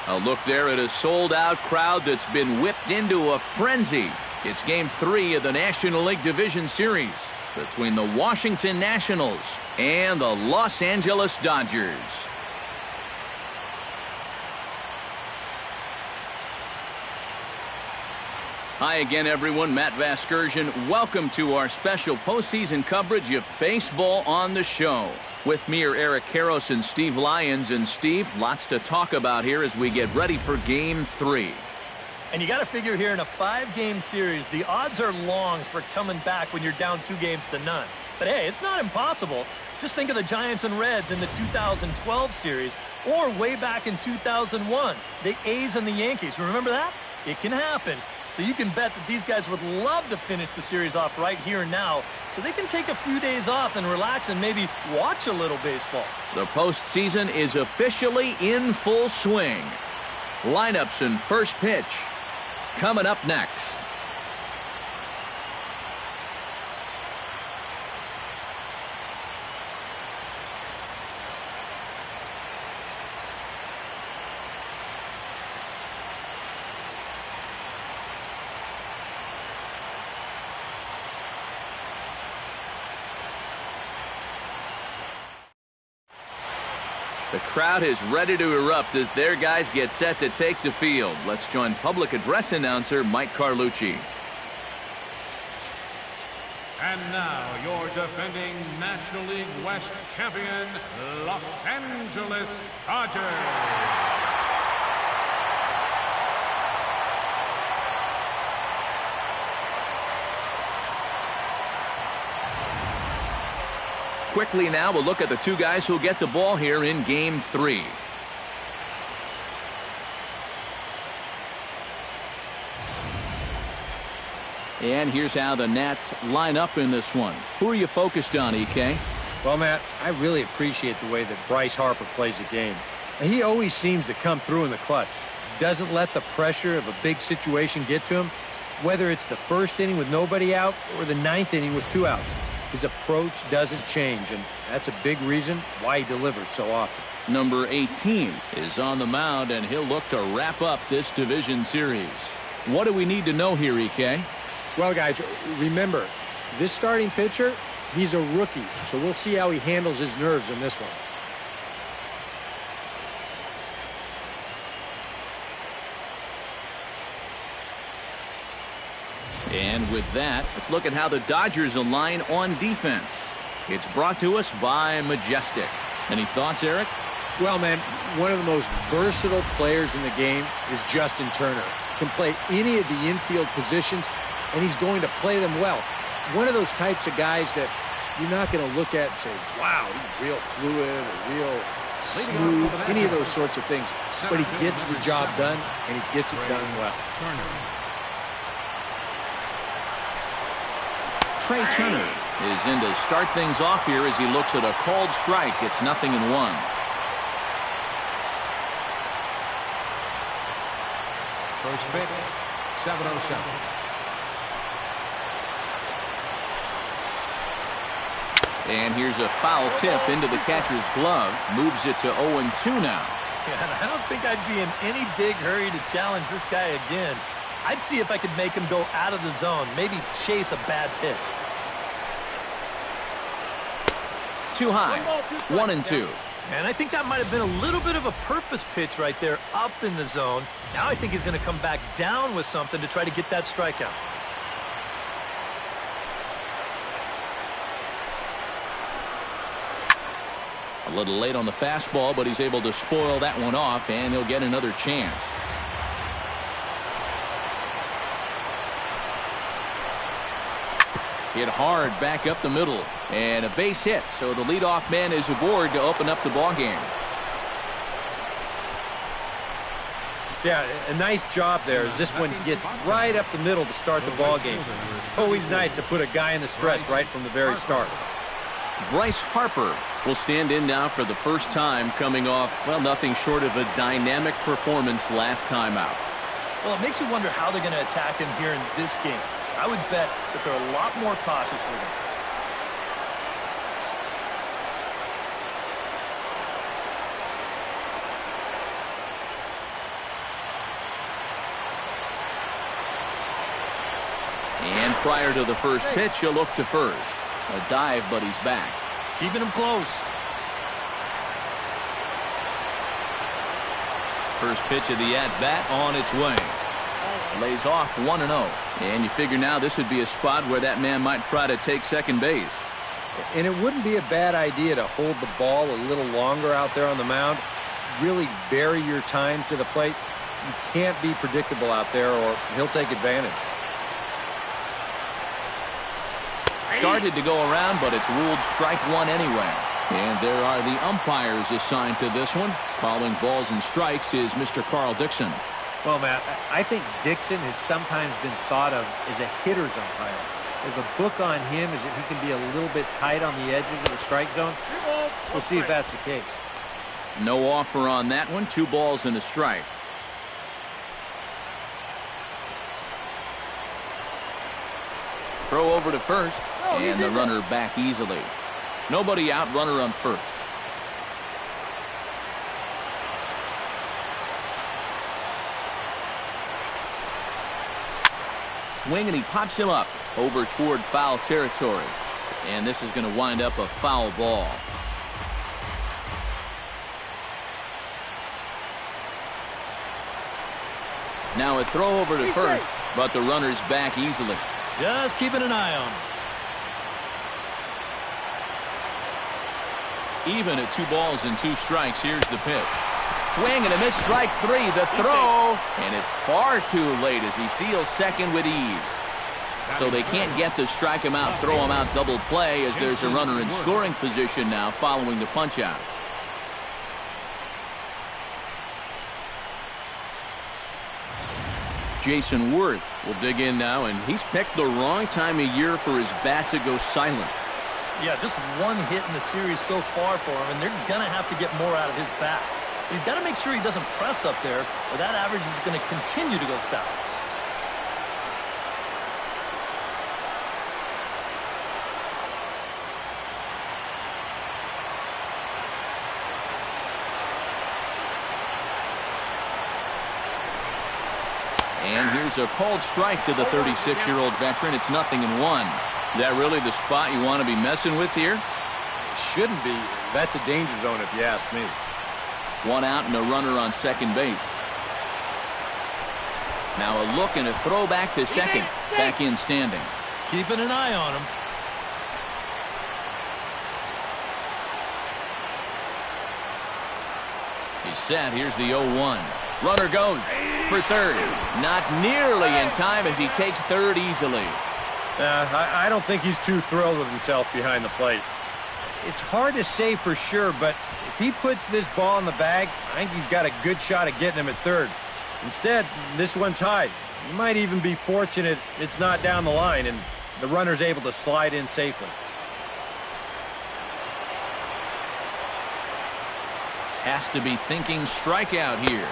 A look there at a sold-out crowd that's been whipped into a frenzy. It's Game 3 of the National League Division Series between the Washington Nationals and the Los Angeles Dodgers. Hi again, everyone. Matt Vasgersian. Welcome to our special postseason coverage of baseball on the show. With me are Eric Karros and Steve Lyons. And Steve, lots to talk about here as we get ready for Game 3. And you got to figure here in a 5-game series, the odds are long for coming back when you're down 2-0. But hey, it's not impossible. Just think of the Giants and Reds in the 2012 series, or way back in 2001, the A's and the Yankees. Remember that? It can happen. So you can bet that these guys would love to finish the series off right here and now so they can take a few days off and relax and maybe watch a little baseball. The postseason is officially in full swing. Lineups and first pitch coming up next. The crowd is ready to erupt as their guys get set to take the field. Let's join public address announcer Mike Carlucci. And now your defending National League West champion, Los Angeles Dodgers. Quickly now, we'll look at the two guys who'll get the ball here in Game 3. And here's how the Nats line up in this one. Who are you focused on, EK? Well, Matt, I really appreciate the way that Bryce Harper plays the game. He always seems to come through in the clutch. Doesn't let the pressure of a big situation get to him, whether it's the first inning with nobody out or the 9th inning with 2 outs. His approach doesn't change, and that's a big reason why he delivers so often. Number 18 is on the mound, and he'll look to wrap up this division series. What do we need to know here, EK? Well, guys, remember, this starting pitcher, he's a rookie, so we'll see how he handles his nerves in this one. And with that, let's look at how the Dodgers align on defense. It's brought to us by Majestic. Any thoughts, Eric? Well, man, one of the most versatile players in the game is Justin Turner. Can play any of the infield positions, and he's going to play them well. One of those types of guys that you're not going to look at and say, wow, he's real fluid or real smooth, any of those sorts of things. But he gets the job done, and he gets it done well. Trey Turner is in to start things off here as he looks at a called strike. It's 0-1. First pitch, 7:07. And here's a foul tip into the catcher's glove. Moves it to 0-2 now. Yeah, I don't think I'd be in any big hurry to challenge this guy again. I'd see if I could make him go out of the zone, maybe chase a bad pitch. Too high. 1-2. And I think that might have been a little bit of a purpose pitch right there up in the zone. Now I think he's going to come back down with something to try to get that strikeout. A little late on the fastball, but he's able to spoil that one off, and he'll get another chance. Hit hard back up the middle, and a base hit, so the leadoff man is aboard to open up the ball game. Yeah, a nice job there as this one gets right up the middle to start the ball game. Always nice to put a guy in the stretch right from the very start. Bryce Harper will stand in now for the first time, coming off, well, nothing short of a dynamic performance last time out. Well, it makes you wonder how they're going to attack him here in this game. I would bet that they're a lot more cautious with him. And prior to the first pitch, he'll look to first. A dive, but he's back. Keeping him close. First pitch of the at-bat on its way. Lays off 1-0. And you figure now this would be a spot where that man might try to take second base. And it wouldn't be a bad idea to hold the ball a little longer out there on the mound. Really vary your times to the plate. You can't be predictable out there or he'll take advantage. Started to go around, but it's ruled strike one anyway. And there are the umpires assigned to this one. Calling balls and strikes is Mr. Carl Dixon. Well, Matt, I think Dixon has sometimes been thought of as a hitter's umpire. The book on him is that he can be a little bit tight on the edges of the strike zone. We'll see if that's the case. No offer on that one. 2 balls and a strike. Throw over to first, and the runner back easily. Nobody out, runner on first. Swing, and he pops him up over toward foul territory. And this is going to wind up a foul ball. Now a throw over to first, but the runner's back easily. Just keeping an eye on him. Even at 2 balls and 2 strikes. Here's the pitch. Swing and a miss, strike 3. The throw, and it's far too late as he steals second with ease. So they can't get to strike him out, throw him out, double play, as there's a runner in scoring position now following the punch out. Jason Worth will dig in now, and he's picked the wrong time of year for his bat to go silent. Yeah, just 1 hit in the series so far for him, and they're going to have to get more out of his bat. He's got to make sure he doesn't press up there, or that average is going to continue to go south. And here's a called strike to the 36-year-old veteran. It's 0-1. Is that really the spot you want to be messing with here? Shouldn't be. That's a danger zone if you ask me. 1 out and a runner on second base. Now a look and a throw back to second. Back in standing. Keeping an eye on him. He's set. Here's the 0-1. Runner goes for third. Not nearly in time as he takes third easily. I don't think he's too thrilled with himself behind the plate. It's hard to say for sure, but if he puts this ball in the bag, I think he's got a good shot at getting him at third. Instead, this one's high. He might even be fortunate it's not down the line and the runner's able to slide in safely. Has to be thinking strikeout here.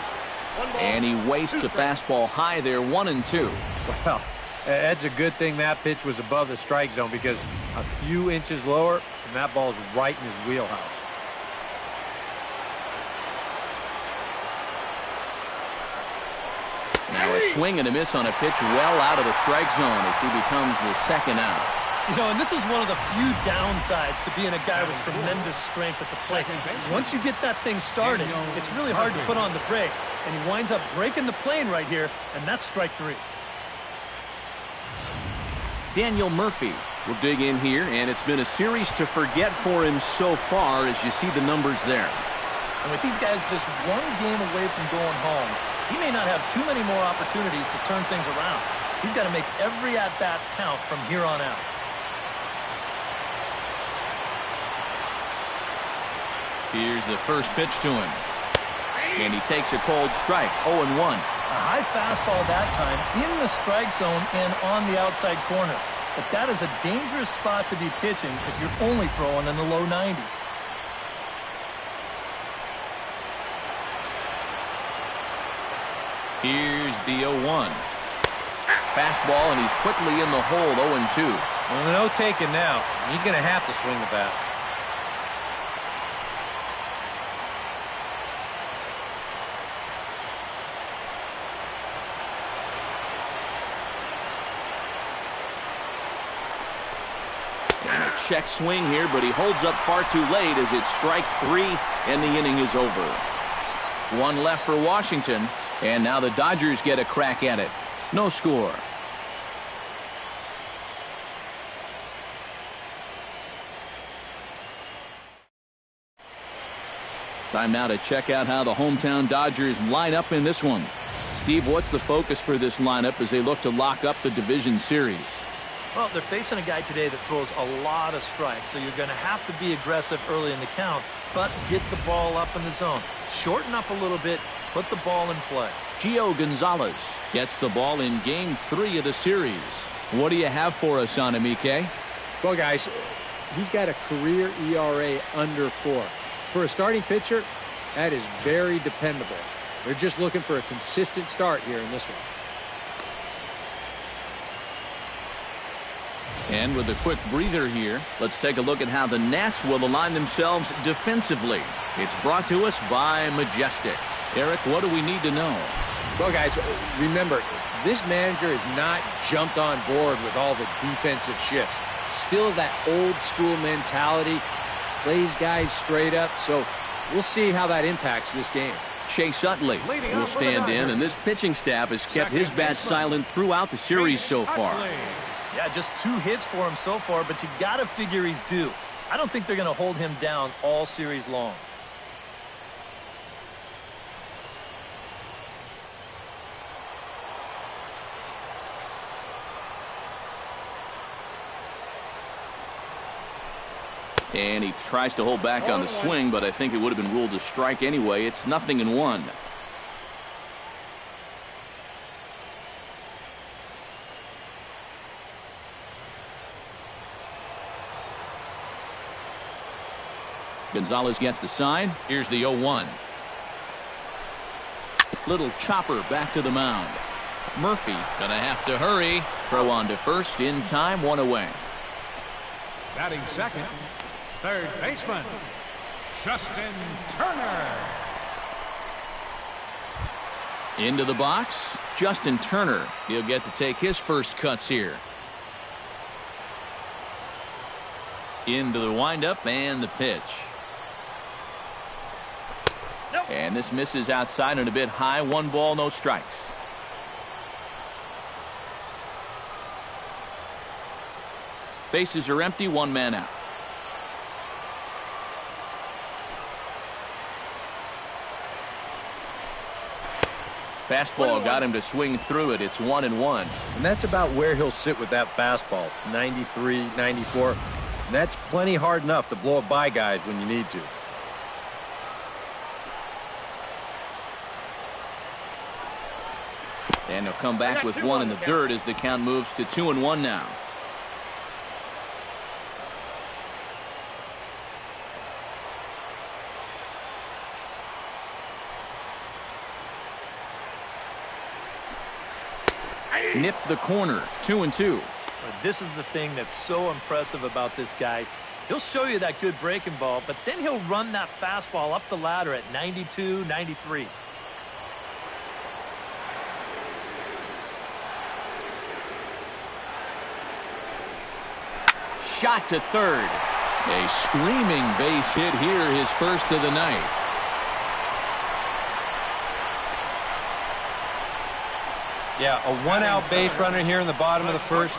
And he wastes a fastball high there, 1-2. Well, that's a good thing that pitch was above the strike zone, because a few inches lower and that ball's right in his wheelhouse. Now a swing and a miss on a pitch well out of the strike zone as he becomes the second out. You know, and this is one of the few downsides to being a guy with tremendous strength at the plate. Once you get that thing started, it's really hard to put on the brakes, and he winds up breaking the plane right here, and that's strike 3. Daniel Murphy will dig in here, and it's been a series to forget for him so far as you see the numbers there. And with these guys just 1 game away from going home, he may not have too many more opportunities to turn things around. He's got to make every at-bat count from here on out. Here's the first pitch to him. And he takes a cold strike, 0-1. A high fastball that time in the strike zone and on the outside corner. But that is a dangerous spot to be pitching if you're only throwing in the low 90s. Here's the 0-1. Fastball, and he's quickly in the hole, 0-2. Well, no taking now. He's going to have to swing the bat. check swing here, but he holds up far too late as it's strike 3 and the inning is over. One left for Washington, and now the Dodgers get a crack at it. No score. Time now to check out how the hometown Dodgers line up in this one. Steve, what's the focus for this lineup as they look to lock up the division series? Well, they're facing a guy today that throws a lot of strikes, so you're going to have to be aggressive early in the count, but get the ball up in the zone. Shorten up a little bit, put the ball in play. Gio Gonzalez gets the ball in Game 3 of the series. What do you have for us on him, EK? Well, guys, he's got a career ERA under 4. For a starting pitcher, that is very dependable. They're just looking for a consistent start here in this one. And with a quick breather here, let's take a look at how the Nats will align themselves defensively. It's brought to us by Majestic. Eric, what do we need to know? Well, guys, remember, this manager has not jumped on board with all the defensive shifts. Still that old school mentality, plays guys straight up, so we'll see how that impacts this game. Chase Utley will stand in, and this pitching staff has kept his bat silent throughout the series so far. Yeah, just 2 hits for him so far, but you got to figure he's due. I don't think they're going to hold him down all series long. And he tries to hold back on the swing, but I think it would have been ruled a strike anyway. It's 0-1. Gonzalez gets the sign. Here's the 0-1. Little chopper back to the mound. Murphy gonna have to hurry. Throw on to first in time, 1 away. Batting second, third baseman, Justin Turner. Into the box, Justin Turner. He'll get to take his first cuts here. Into the windup and the pitch. And this misses outside and a bit high. 1 ball, no strikes. Bases are empty, 1 man out. Fastball got him to swing through it. It's 1-1. And that's about where he'll sit with that fastball. 93, 94. And that's plenty hard enough to blow it by guys when you need to. And he'll come back with 1 in the dirt as the count moves to 2-1 now. Nip the corner, 2-2. This is the thing that's so impressive about this guy. He'll show you that good breaking ball, but then he'll run that fastball up the ladder at 92, 93. Shot to third. A screaming base hit here, his first of the night. Yeah, a 1-out base runner here in the bottom of the first.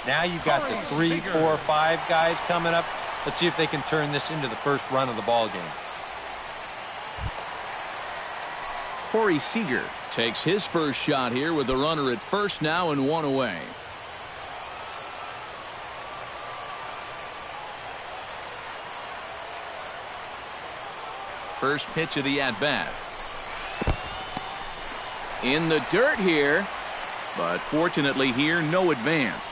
Now you've got the 3, 4, 5 guys coming up. Let's see if they can turn this into the first run of the ball game. Corey Seager takes his first shot here with the runner at first now and 1 away. First pitch of the at-bat. In the dirt here, but fortunately here, no advance.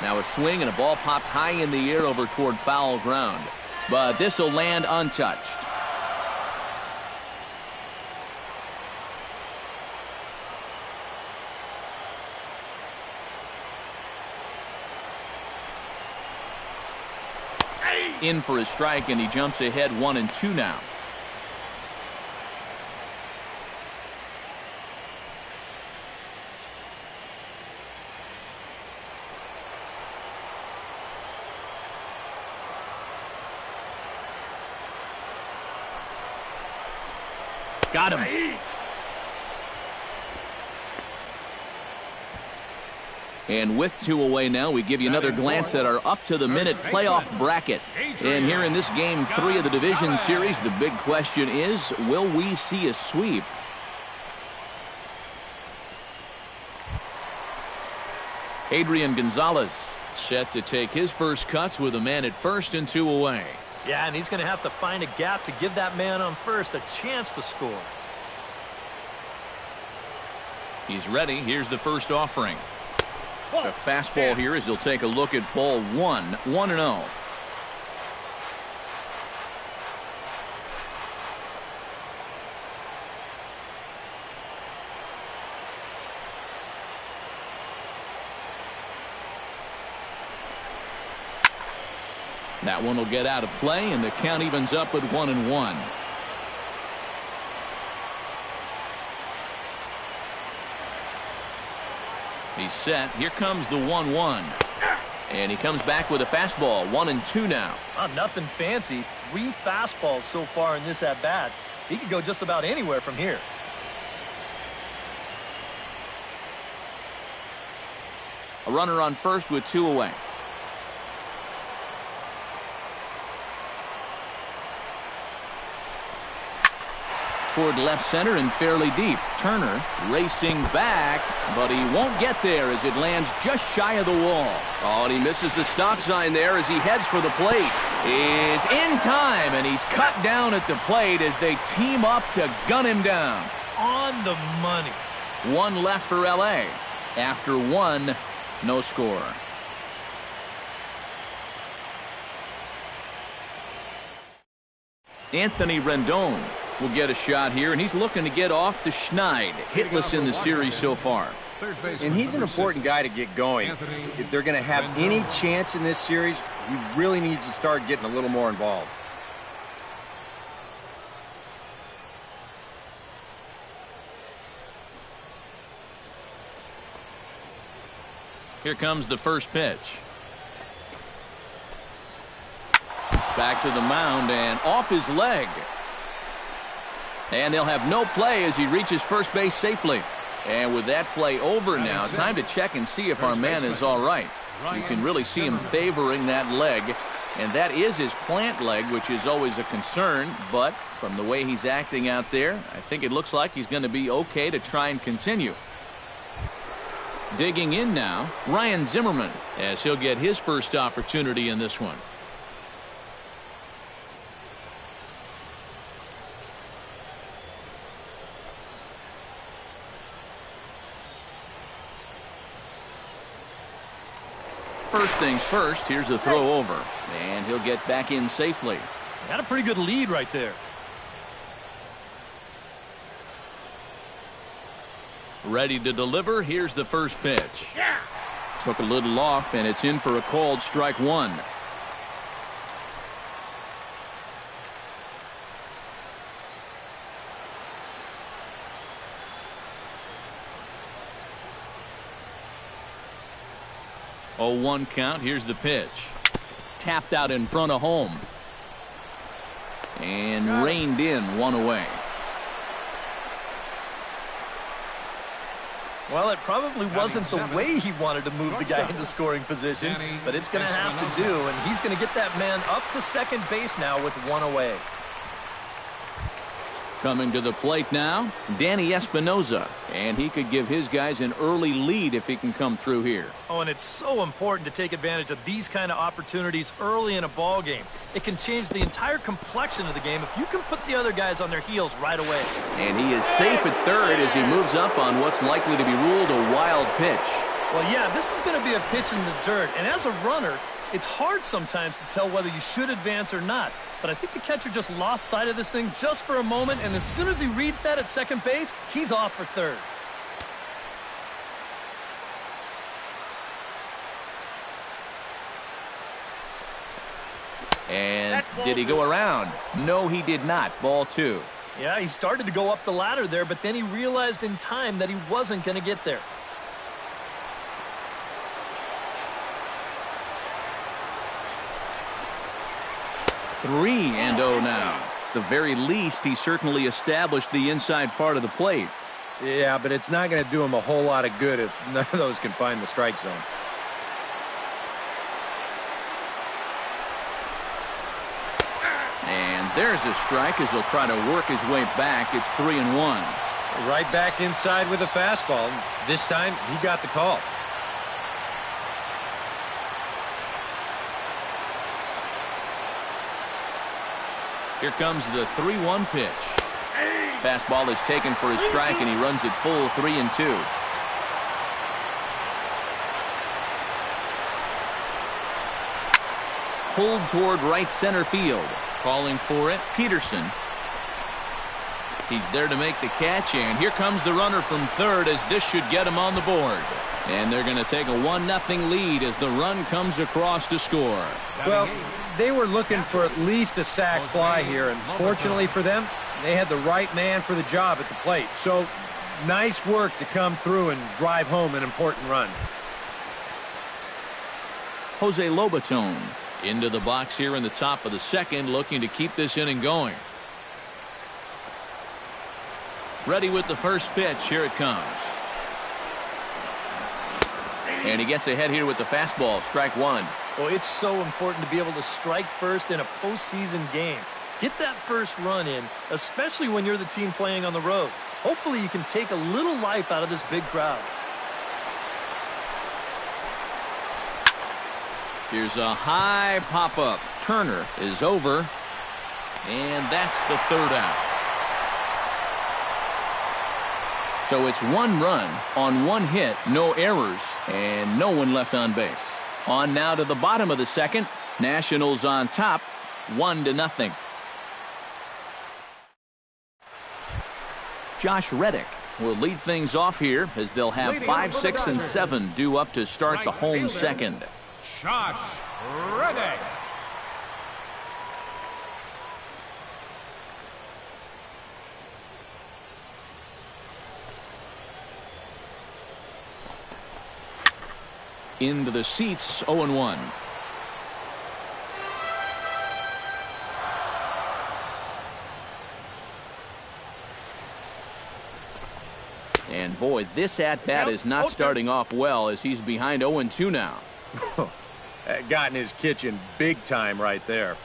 Now a swing and a ball popped high in the air over toward foul ground, but this will land untouched. In for a strike, and he jumps ahead 1-2 now. Got him. And with 2 away now, we give you another glance at our up-to-the-minute playoff bracket. And here in this Game 3 of the Division Series, the big question is, will we see a sweep? Adrian Gonzalez set to take his first cuts with a man at first and 2 away. Yeah, and he's going to have to find a gap to give that man on first a chance to score. He's ready. Here's the first offering. A fastball here as he'll take a look at ball 1, 1-0. That one will get out of play, and the count evens up at 1-1. He's set. Here comes the 1-1. And he comes back with a fastball. 1-2 now. Nothing fancy. 3 fastballs so far in this at-bat. He could go just about anywhere from here. A runner on first with 2 away. Toward left center and fairly deep. Turner racing back, but he won't get there as it lands just shy of the wall. Oh, and he misses the stop sign there as he heads for the plate. Is in time, and he's cut down at the plate as they team up to gun him down. On the money. 1 left for L.A. After 1, no score. Anthony Rendon will get a shot here, and he's looking to get off the schneid. Hitless in the series so far. And he's an important guy to get going. If they're going to have any chance in this series, he really needs to start getting a little more involved. Here comes the first pitch. Back to the mound and off his leg. And they'll have no play as he reaches first base safely. And with that play over now, time to check and see if our man is all right. You can really see him favoring that leg. And that is his plant leg, which is always a concern. But from the way he's acting out there, I think it looks like he's going to be okay to try and continue. Digging in now, Ryan Zimmerman, as he'll get his first opportunity in this one. First things first, here's a throw over, and he'll get back in safely. Got a pretty good lead right there. Ready to deliver. Here's the first pitch. Took a little off, and it's in for a called strike 1. Oh, 1 count. Here's the pitch. Tapped out in front of home. And reined in 1 away. Well, it probably wasn't the way he wanted to move the guy into scoring position, but it's going to have to do, and he's going to get that man up to second base now with 1 away. Coming to the plate now, Danny Espinoza, and he could give his guys an early lead if he can come through here. Oh, and it's so important to take advantage of these kind of opportunities early in a ball game. It can change the entire complexion of the game if you can put the other guys on their heels right away. And he is safe at third as he moves up on what's likely to be ruled a wild pitch. Well, yeah, this is going to be a pitch in the dirt, and as a runner, it's hard sometimes to tell whether you should advance or not. But I think the catcher just lost sight of this thing just for a moment, and as soon as he reads that at second base, he's off for third. And did he go around? No, he did not. Ball 2. Yeah, he started to go up the ladder there, but then he realized in time that he wasn't going to get there. Three and 0 now. The very least, he certainly established the inside part of the plate. Yeah, but it's not going to do him a whole lot of good if none of those can find the strike zone. And there's a strike as he'll try to work his way back. It's 3-1. Right back inside with a fastball. This time, he got the call. Here comes the 3-1 pitch. Fastball is taken for a strike, and he runs it full 3-2. Pulled toward right center field. Calling for it, Peterson. He's there to make the catch, and here comes the runner from third as this should get him on the board. And they're going to take a 1-0 lead as the run comes across to score. Well, they were looking for at least a sac fly here, and fortunately for them, they had the right man for the job at the plate. So, nice work to come through and drive home an important run. Jose Lobaton into the box here in the top of the second, looking to keep this inning going. Ready with the first pitch. Here it comes. And he gets ahead here with the fastball. Strike one. Well, it's so important to be able to strike first in a postseason game. Get that first run in, especially when you're the team playing on the road. Hopefully you can take a little life out of this big crowd. Here's a high pop-up. Turner is over. And that's the third out. So it's one run on one hit, no errors, and no one left on base. On now to the bottom of the second. Nationals on top, 1-0. Josh Reddick will lead things off here as they'll have 5, 6, and 7 due up to start the home second. Josh Reddick. Into the seats, 0-1. And boy, this at-bat is not starting off well as he's behind 0-2 now. Got in his kitchen big time right there.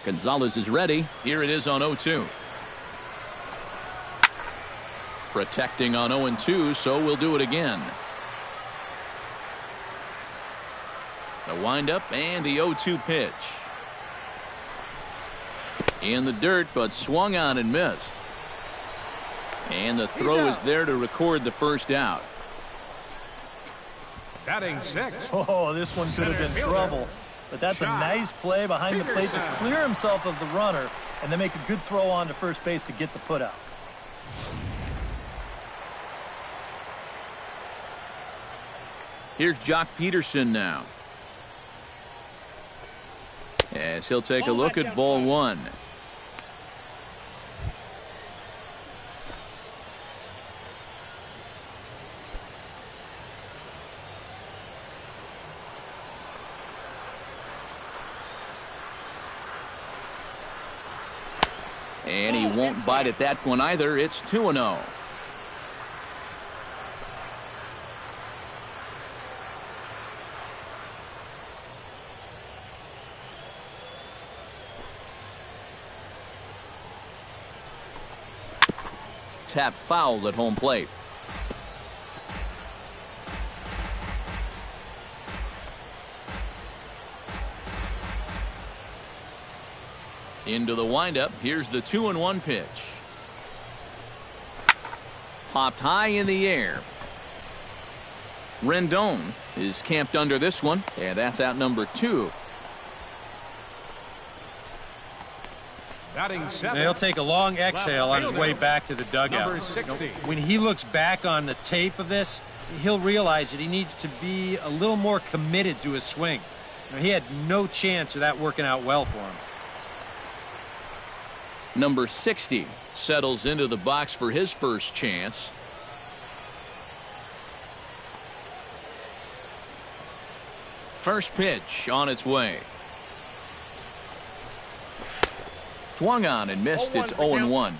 Gonzalez is ready. Here it is on 0-2. Protecting on 0-2, so we'll do it again. The windup and the 0-2 pitch. In the dirt, but swung on and missed. And the throw is there to record the first out. Batting six. Oh, this one could have been trouble. But that's a nice play behind the plate to clear himself of the runner and then make a good throw on to first base to get the put out. Here's Jock Peterson now. As he'll take a look at ball one. And he won't bite at that one either. It's 2-0. Tap foul at home plate. Into the windup. Here's the 2-1 pitch. Popped high in the air. Rendon is camped under this one, and that's out number 2. Batting seven. He'll take a long exhale on his way back to the dugout. Number 60. When he looks back on the tape of this, he'll realize that he needs to be a little more committed to his swing. He had no chance of that working out well for him. Number 60 settles into the box for his first chance. First pitch on its way. Swung on and missed. It's 0-1.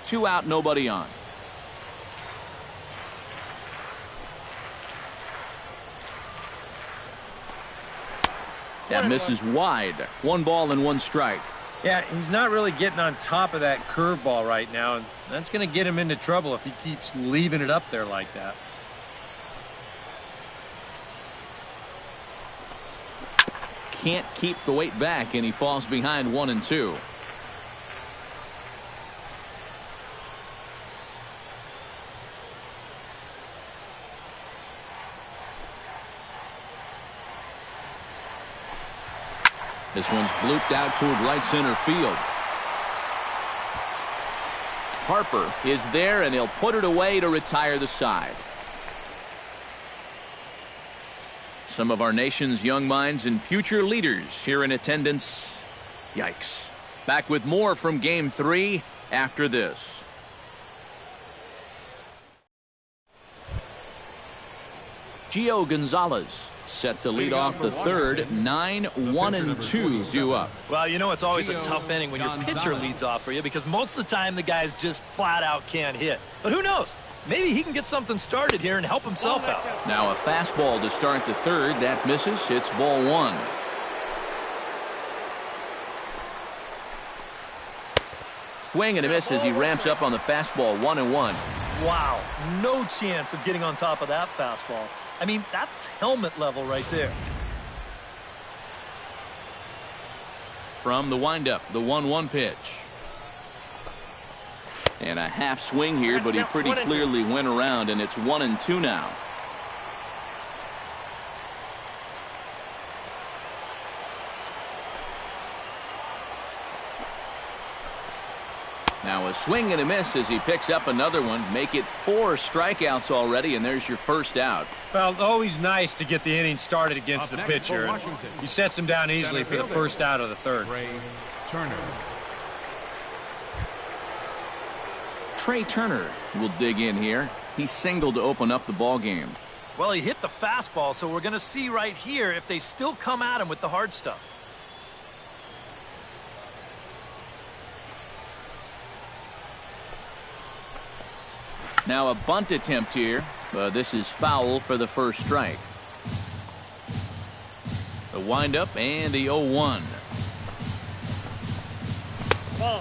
Two out, nobody on. That misses wide. 1 ball and 1 strike. Yeah, he's not really getting on top of that curveball right now, and that's going to get him into trouble if he keeps leaving it up there like that. Can't keep the weight back, and he falls behind 1-2. This one's blooped out toward right center field. Harper is there, and he'll put it away to retire the side. Some of our nation's young minds and future leaders here in attendance. Yikes. Back with more from Game 3 after this. Gio Gonzalez set to lead off the third. 9-1-2 due up. Well, you know it's always a tough inning when your pitcher leads off for you because most of the time the guys just flat out can't hit. But who knows? Maybe he can get something started here and help himself out. Now a fastball to start the third. That misses. It's ball 1. Swing and a miss as he ramps up on the fastball. 1-1. Wow, no chance of getting on top of that fastball. I mean, that's helmet level right there. From the windup, the 1-1 pitch. And a half swing here, but he pretty clearly went around, and it's 1-2 now. Now a swing and a miss as he picks up another one. Make it 4 strikeouts already, and there's your first out. Well, always nice to get the inning started against the pitcher. And he sets him down easily for the first out of the third. Trey Turner will dig in here. He singled to open up the ball game. Well, he hit the fastball, so we're going to see right here if they still come at him with the hard stuff. Now a bunt attempt here. This is foul for the first strike. The windup and the 0-1.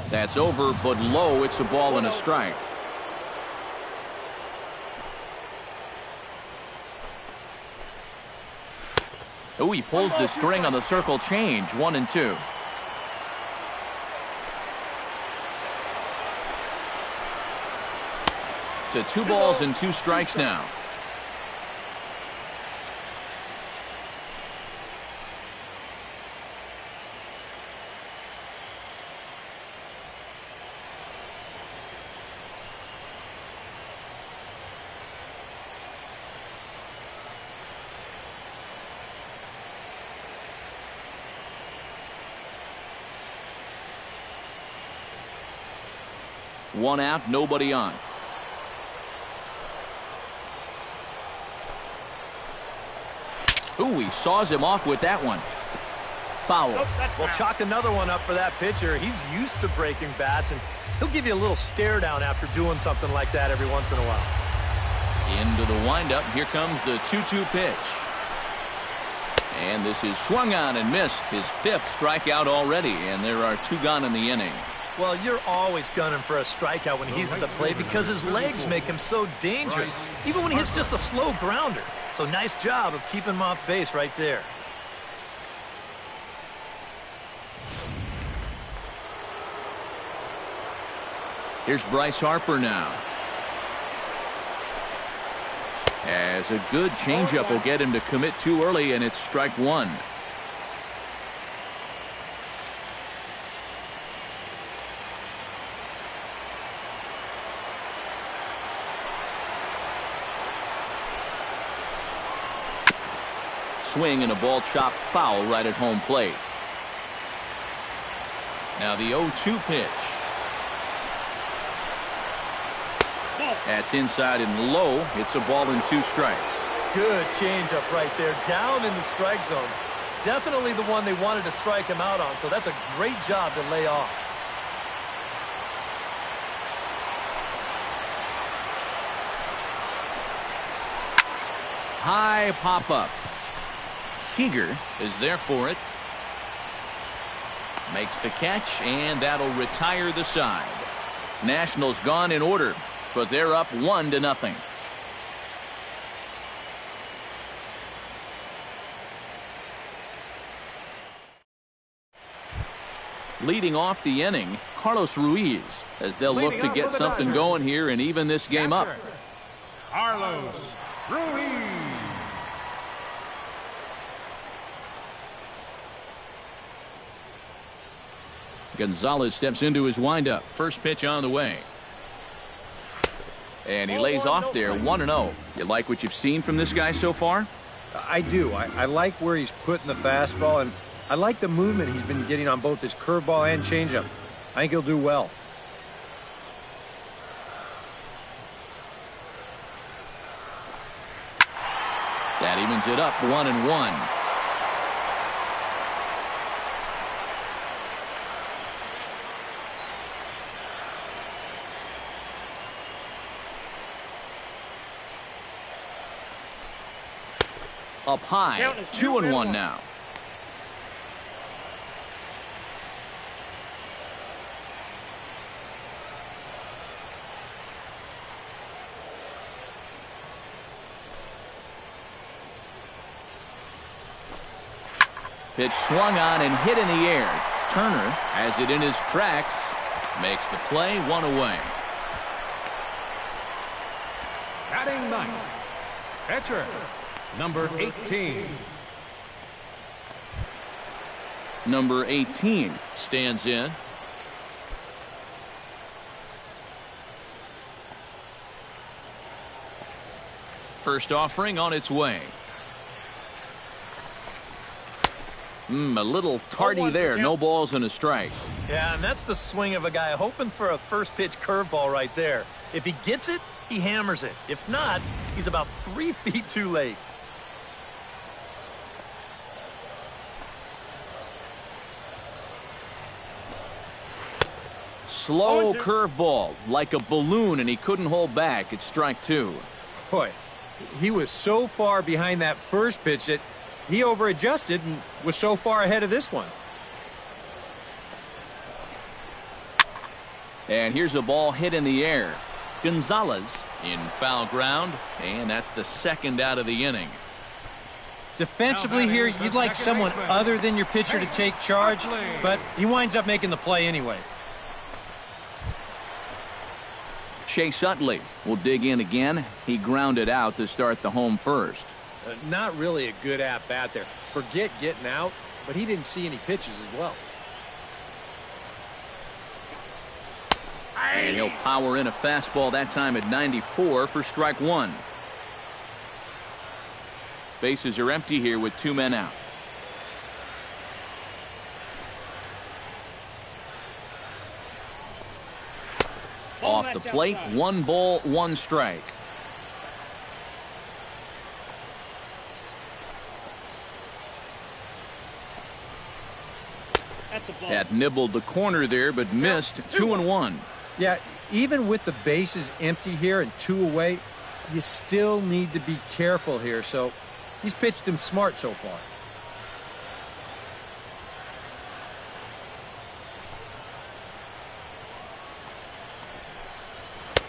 That's over, but low. It's a ball and a strike. Oh, he pulls the string on the circle change. 1-2. To 2 balls and 2 strikes now. One out, nobody on. Ooh, he saws him off with that one. Foul. Well, chalk another one up for that pitcher. He's used to breaking bats, and he'll give you a little stare down after doing something like that every once in a while. Into the windup. Here comes the 2-2 pitch. And this is swung on and missed. His 5th strikeout already, and there are 2 gone in the inning. Well, you're always gunning for a strikeout when he's at the plate because his legs make him so dangerous, even when he hits just a slow grounder. So nice job of keeping him off base right there. Here's Bryce Harper now. As a good changeup will get him to commit too early, and it's strike 1. swing and a ball chopped foul right at home plate. Now the 0-2 pitch. That's inside and low. It's a ball and 2 strikes. Good changeup right there, down in the strike zone. Definitely the one they wanted to strike him out on, so that's a great job to lay off. High pop-up. Seager is there for it. Makes the catch, and that'll retire the side. Nationals gone in order, but they're up 1-0. Leading off the inning, Carlos Ruiz, as they'll look to get something going here and even this game up. Carlos Ruiz. Gonzalez steps into his windup. First pitch on the way. And he lays off there, 1-0. You like what you've seen from this guy so far? I do. I like where he's putting the fastball, and I like the movement he's been getting on both his curveball and changeup. I think he'll do well. That evens it up, 1-1. Up high, 2-1 now. Pitch swung on and hit in the air. Turner has it in his tracks. Makes the play, 1 away. Batting ninth, catcher, number 18. Number 18 stands in. First offering on its way. A little tardy there. No balls and a strike. Yeah, and that's the swing of a guy hoping for a first pitch curveball right there. If he gets it, he hammers it. If not, he's about 3 feet too late. Slow curveball, like a balloon, and he couldn't hold back. It's strike 2. Boy, he was so far behind that first pitch that he over-adjusted and was so far ahead of this one. And here's a ball hit in the air. Gonzalez in foul ground, and that's the second out of the inning. Defensively here, you'd like someone other than your pitcher to take charge, but he winds up making the play anyway. Chase Utley will dig in again. He grounded out to start the home first. Not really a good at-bat there. Forget getting out, but he didn't see any pitches as well. And he'll power in a fastball that time at 94 for strike 1. Bases are empty here with 2 men out. Off the plate, 1 ball, 1 strike. That nibbled the corner there, but missed. 2-1. Yeah, even with the bases empty here and 2 away, you still need to be careful here. So he's pitched him smart so far.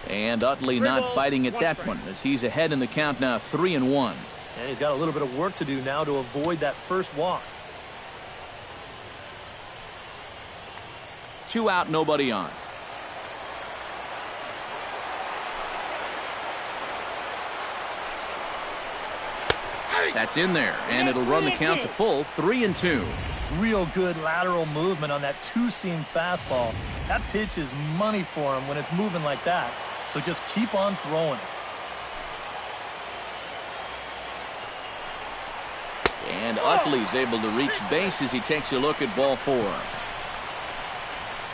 And Utley not biting at that one as he's ahead in the count now, 3-1. And he's got a little bit of work to do now to avoid that first walk. 2 out, nobody on. That's in there, and it'll run the count to full, 3-2. Real good lateral movement on that 2-seam fastball. That pitch is money for him when it's moving like that. So just keep on throwing it. Utley's able to reach base as he takes a look at ball 4.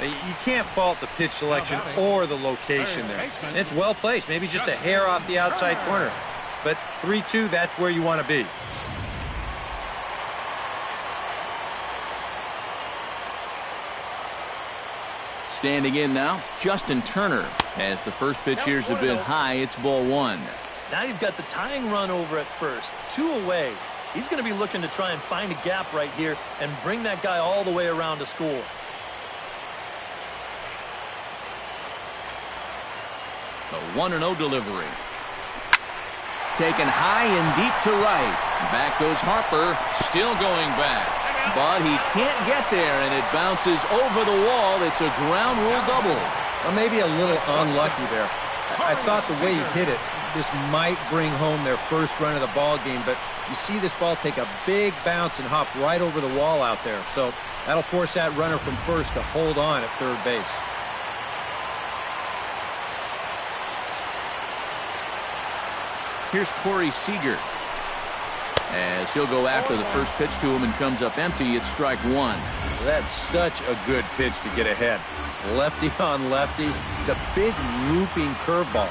You can't fault the pitch selection or the location there. It's well placed, maybe just a hair off the outside corner. But 3-2, that's where you want to be. Standing in now, Justin Turner. As the first pitch here's a bit high, it's ball 1. Now you've got the tying run over at first. 2 away. He's going to be looking to try and find a gap right here and bring that guy all the way around to score. The 1-0 delivery. Taken high and deep to right. Back goes Harper, still going back. But he can't get there, and it bounces over the wall. It's a ground rule double. Well, maybe a little unlucky there. I thought the way he hit it, this might bring home their first run of the ball game, but you see this ball take a big bounce and hop right over the wall out there. So that'll force that runner from first to hold on at third base. Here's Corey Seager. As he'll go after the first pitch to him and comes up empty, it's strike 1. That's such a good pitch to get ahead. Lefty on lefty. It's a big looping curveball.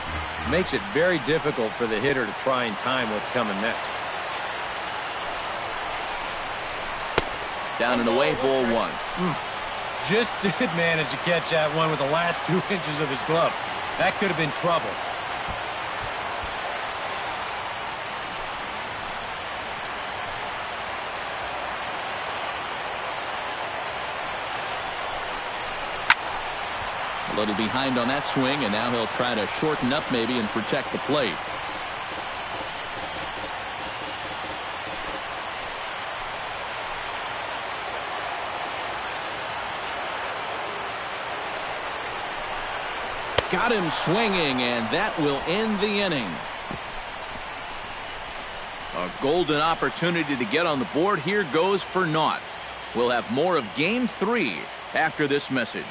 Makes it very difficult for the hitter to try and time what's coming next. Down and away, ball 1. Just did manage to catch that one with the last 2 inches of his glove. That could have been trouble. A little behind on that swing, and now he'll try to shorten up maybe and protect the plate. Got him swinging, and that will end the inning. A golden opportunity to get on the board here goes for naught. We'll have more of Game 3 after this message.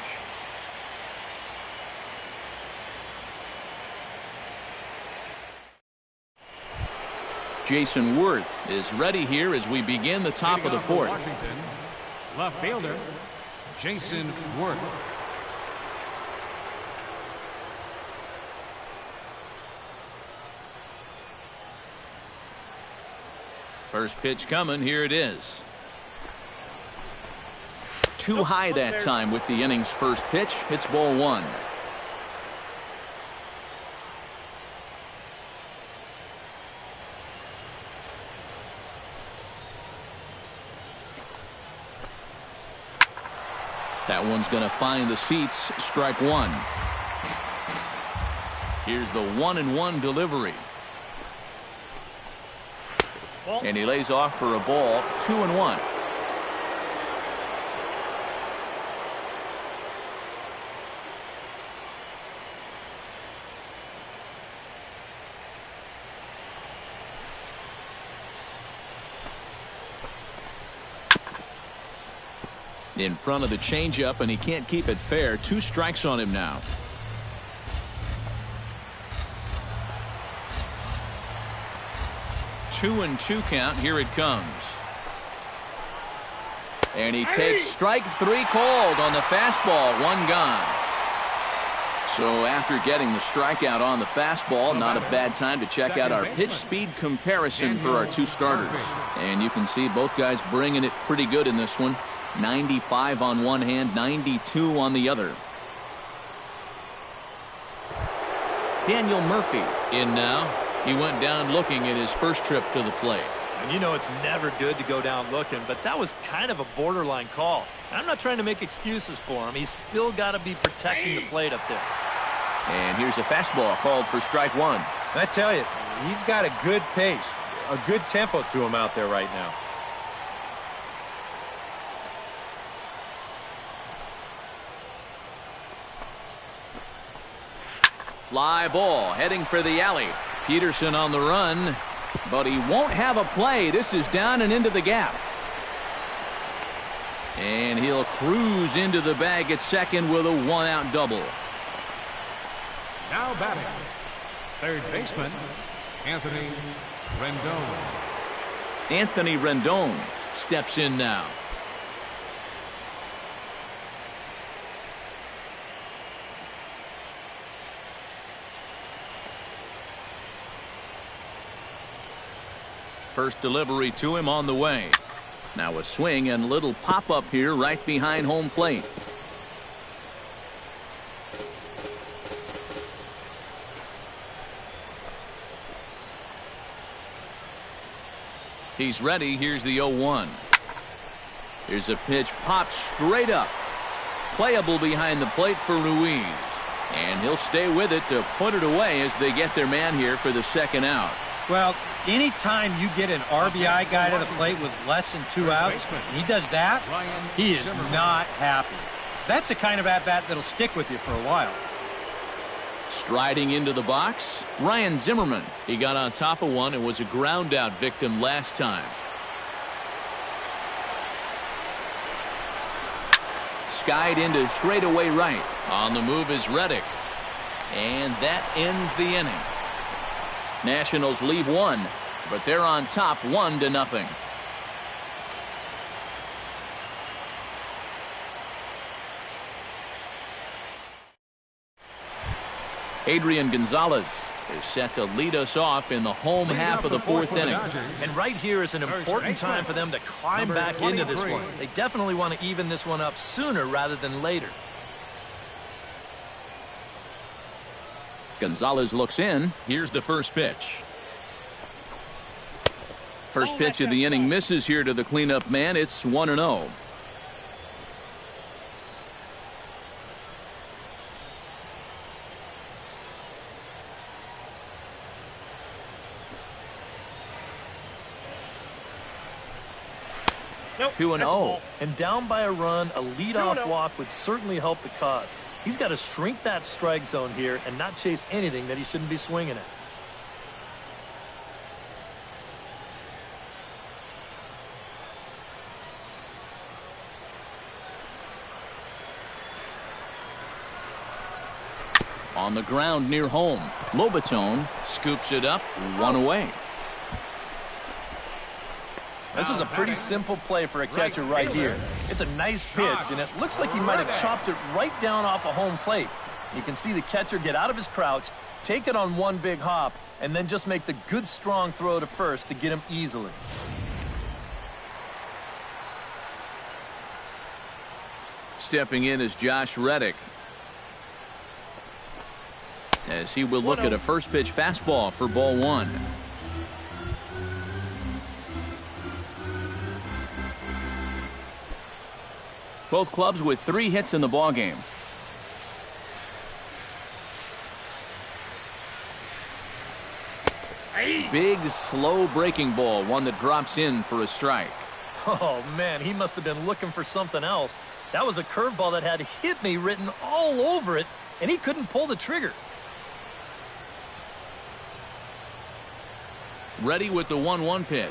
Jason Worth is ready here as we begin the top of the 4th. Washington, left fielder Jason Worth. First pitch coming. Here it is. Too high that time with the inning's first pitch. It's ball 1. That one's going to find the seats. Strike 1. Here's the 1-1 delivery. And he lays off for a ball. 2-1. In front of the changeup, and he can't keep it fair. 2 strikes on him now. Two and 2 count. Here it comes. And he takes strike 3 called on the fastball. 1 gone. So after getting the strikeout on the fastball, not a bad time to check out our pitch speed comparison for our 2 starters. And you can see both guys bringing it pretty good in this one. 95 on one hand, 92 on the other. Daniel Murphy in now. He went down looking at his first trip to the plate. And you know it's never good to go down looking, but that was kind of a borderline call. I'm not trying to make excuses for him. He's still got to be protecting the plate up there. And here's a fastball called for strike 1. I tell you, he's got a good pace, a good tempo to him out there right now. Fly ball heading for the alley. Peterson on the run, but he won't have a play. This is down and into the gap. And he'll cruise into the bag at second with a 1-out double. Now batting, third baseman Anthony Rendon. Anthony Rendon steps in now. First delivery to him on the way. Now a swing and little pop-up here right behind home plate. He's ready. Here's the 0-1. Here's a pitch popped straight up. Playable behind the plate for Ruiz. And he'll stay with it to put it away as they get their man here for the second out. Well, anytime you get an RBI guy to the plate with less than 2 outs, and he does that, he is not happy. That's the kind of at-bat that'll stick with you for a while. Striding into the box, Ryan Zimmerman. He got on top of one and was a ground-out victim last time. Skied into straightaway right. On the move is Reddick. And that ends the inning. Nationals leave one, but they're on top 1-0. Adrian Gonzalez is set to lead us off in the home half of the 4th inning. And right here is an important time for them to climb back into this one. They definitely want to even this one up sooner rather than later. Gonzalez looks in. Here's the first pitch. First pitch of the inning misses here to the cleanup man. It's 1-0. Nope, 2-0. And down by a run, a leadoff walk would certainly help the cause. He's got to shrink that strike zone here and not chase anything that he shouldn't be swinging at. On the ground near home, Lobatone scoops it up, 1 away. This is a pretty simple play for a catcher right here. It's a nice pitch, and it looks like he might have chopped it right down off a home plate. You can see the catcher get out of his crouch, take it on one big hop, and then just make the good strong throw to first to get him easily. Stepping in is Josh Reddick, as he will look at a first pitch fastball for ball 1. Both clubs with 3 hits in the ballgame. Big, slow breaking ball, one that drops in for a strike. Oh, man, he must have been looking for something else. That was a curveball that had "hit me" written all over it, and he couldn't pull the trigger. Ready with the 1-1 pitch.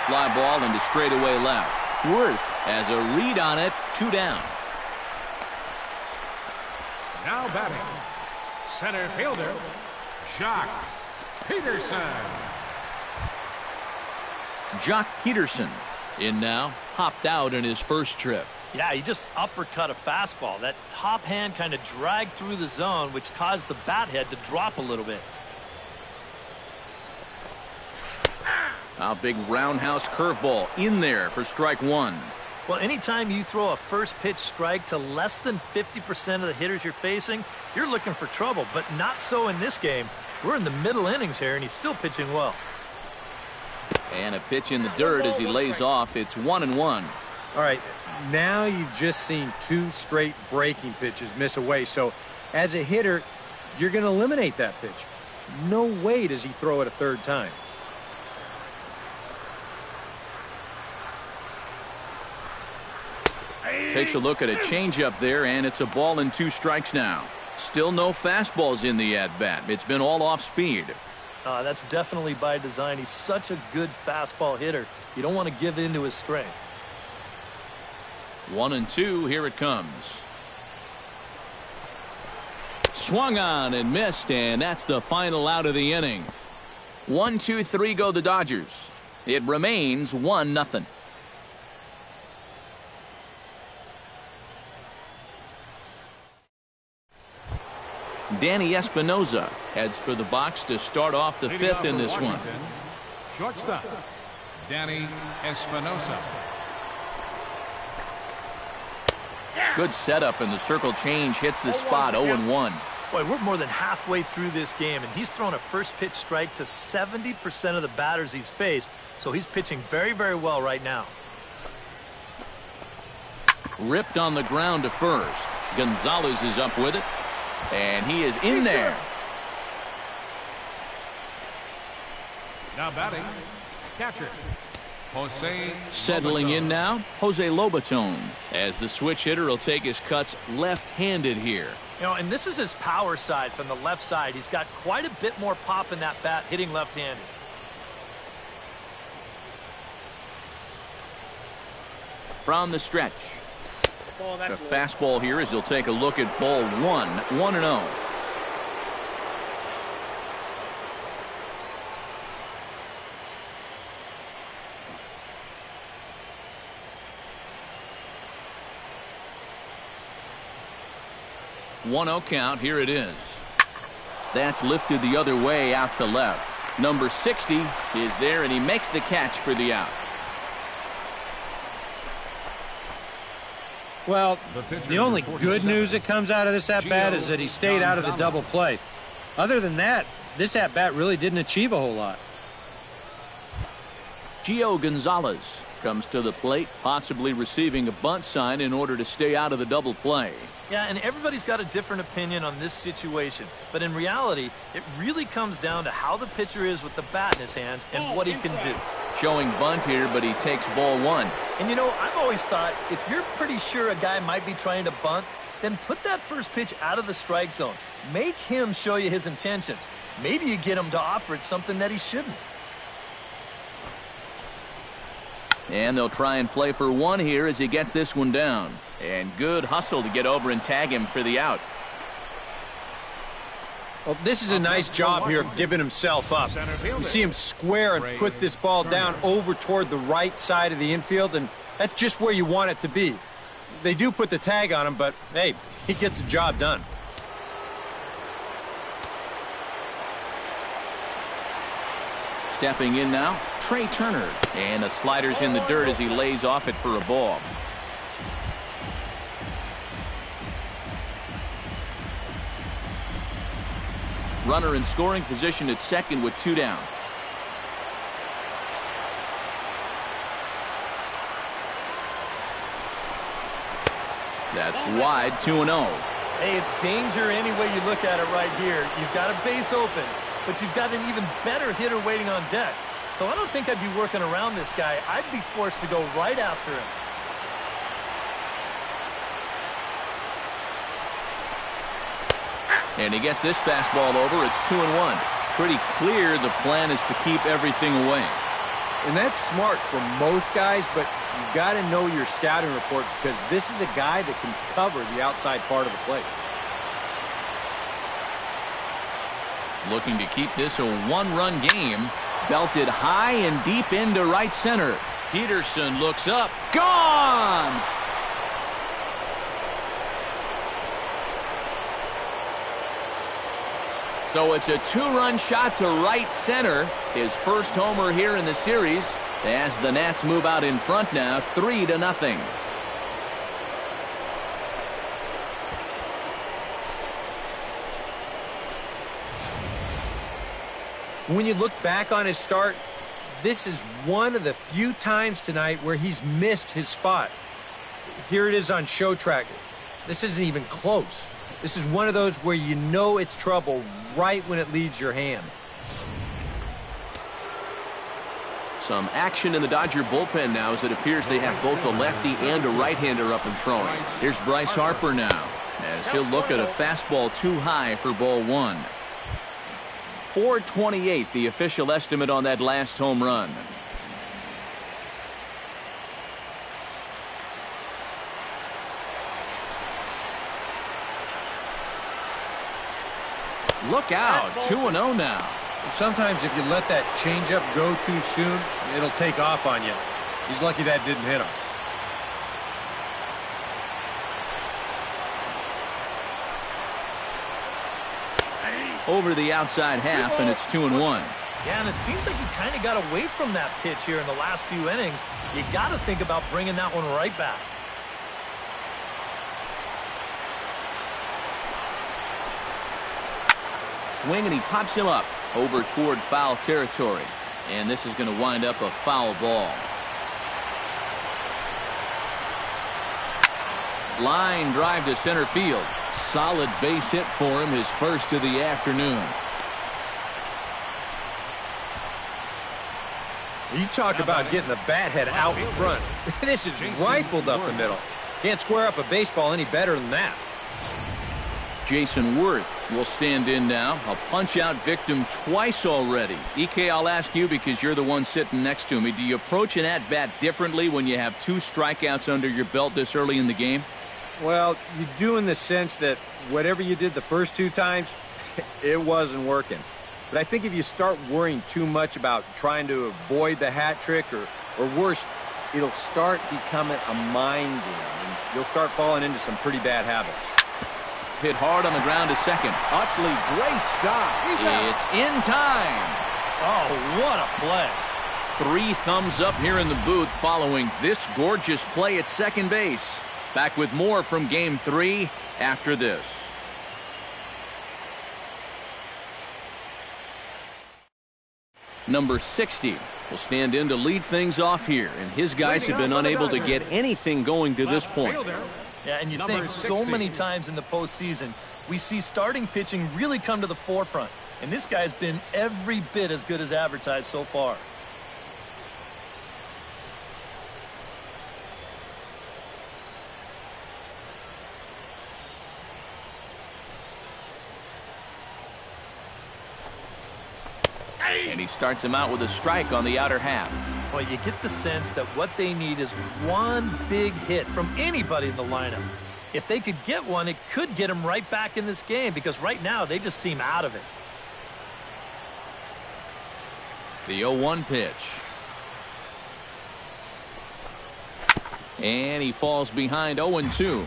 Fly ball into straightaway left. Worth has a read on it, 2 down. Now batting, center fielder, Jock Peterson. Jock Peterson in now, hopped out in his first trip. Yeah, he just uppercut a fastball. That top hand kind of dragged through the zone, which caused the bat head to drop a little bit. A big roundhouse curveball in there for strike 1. Well, anytime you throw a first pitch strike to less than 50% of the hitters you're facing, you're looking for trouble, but not so in this game. We're in the middle innings here, and he's still pitching well. And a pitch in the dirt as he lays off. It's 1-1. All right, now you've just seen 2 straight breaking pitches miss away. So as a hitter, you're going to eliminate that pitch. No way does he throw it a third time. Takes a look at a changeup there, and it's a ball and 2 strikes now. Still no fastballs in the at-bat. It's been all off speed. That's definitely by design. He's such a good fastball hitter. You don't want to give in to his strength. 1-2, here it comes. Swung on and missed, and that's the final out of the inning. 1, 2, 3 go the Dodgers. It remains 1-0. Danny Espinosa heads for the box to start off the fifth in this one. Shortstop, Danny Espinosa. Good setup, and the circle change hits the spot. 0-1. Boy, we're more than halfway through this game, and he's thrown a first pitch strike to 70% of the batters he's faced, so he's pitching very, very well right now. Ripped on the ground to first. Gonzalez is up with it, and he is in there. Now batting, catcher, Jose. Settling in now, Jose Lobaton, as the switch hitter will take his cuts left-handed here. You know, and this is his power side from the left side. He's got quite a bit more pop in that bat hitting left-handed. From the stretch. The fastball here as he'll take a look at ball 1, 1-0. One-0 count. Here it is. That's lifted the other way out to left. Number 60 is there, and he makes the catch for the out. Well, the only good news that comes out of this at-bat is that he stayed out of the double play. Other than that, this at-bat really didn't achieve a whole lot. Gio Gonzalez comes to the plate, possibly receiving a bunt sign in order to stay out of the double play. Yeah, and everybody's got a different opinion on this situation. But in reality, it really comes down to how the pitcher is with the bat in his hands and what he can do. Showing bunt here, but he takes ball 1. And you know, I've always thought if you're pretty sure a guy might be trying to bunt, then put that first pitch out of the strike zone. Make him show you his intentions. Maybe you get him to offer it something that he shouldn't. And they'll try and play for 1 here as he gets this one down. And good hustle to get over and tag him for the out. Well, this is a nice job here of giving himself up. You see him square and put this ball down over toward the right side of the infield, and that's just where you want it to be. They do put the tag on him, but, hey, he gets the job done. Stepping in now, Trey Turner. And the slider's in the dirt as he lays off it for a ball. Runner in scoring position at second with 2 down. That's wide, 2-0. Hey, it's danger any way you look at it right here. You've got a base open, but you've got an even better hitter waiting on deck. So I don't think I'd be working around this guy. I'd be forced to go right after him. And he gets this fastball over. It's 2-1. Pretty clear the plan is to keep everything away. And that's smart for most guys, but you've got to know your scouting report because this is a guy that can cover the outside part of the plate. Looking to keep this a 1-run game. Belted high and deep into right center. Peterson looks up. Gone! So it's a 2-run shot to right center. His first homer here in the series as the Nats move out in front now, 3-0. When you look back on his start, this is one of the few times tonight where he's missed his spot. Here it is on show track. This isn't even close. This is one of those where you know it's trouble right when it leaves your hand. Some action in the Dodger bullpen now as it appears they have both a lefty and a right-hander up and throwing. Here's Bryce Harper now as he'll look at a fastball too high for ball 1. 428 the official estimate on that last home run. Look out, 2-0 now. Sometimes if you let that changeup go too soon, it'll take off on you. He's lucky that didn't hit him. Over the outside half, and it's 2-1. Yeah, and it seems like you kind of got away from that pitch here in the last few innings. You got to think about bringing that one right back. Swing, and he pops him up over toward foul territory. And this is going to wind up a foul ball. Line drive to center field. Solid base hit for him, his first of the afternoon. You talk about getting the bat head out in front. This is rifled up the middle. Can't square up a baseball any better than that. Jason Worth will stand in now. A punch-out victim twice already. EK, I'll ask you because you're the one sitting next to me. Do you approach an at-bat differently when you have 2 strikeouts under your belt this early in the game? Well, you do in the sense that whatever you did the first 2 times, it wasn't working. But I think if you start worrying too much about trying to avoid the hat trick or worse, it'll start becoming a mind game. And you'll start falling into some pretty bad habits. Hit hard on the ground to second. Utley, great stop. It's in time. Oh, what a play. 3 thumbs up here in the booth following this gorgeous play at second base. Back with more from Game 3 after this. Number 60 will stand in to lead things off here, and his guys have been unable to get anything going to this point. Yeah, and you think so many times in the postseason, we see starting pitching really come to the forefront. And this guy's been every bit as good as advertised so far. And he starts him out with a strike on the outer half. Well, you get the sense that what they need is one big hit from anybody in the lineup. If they could get one, it could get them right back in this game because right now they just seem out of it. The 0-1 pitch. And he falls behind 0-2.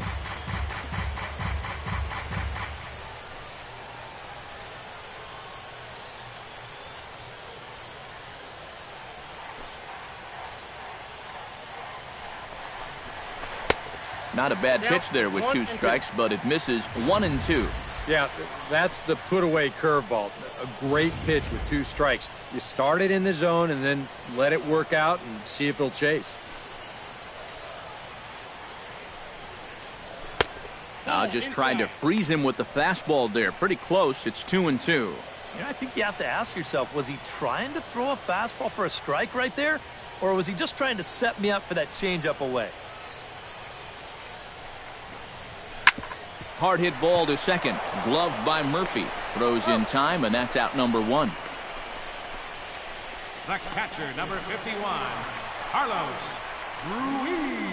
Not a bad pitch there with 2 strikes, but it misses 1-2. Yeah, that's the put-away curveball. A great pitch with 2 strikes. You start it in the zone and then let it work out and see if he'll chase. Now just trying to freeze him with the fastball there. Pretty close. It's 2-2. You know, I think you have to ask yourself, was he trying to throw a fastball for a strike right there? Or was he just trying to set me up for that changeup away? Hard hit ball to second. Gloved by Murphy. Throws in time, and that's out number 1. The catcher, number 51, Carlos Ruiz.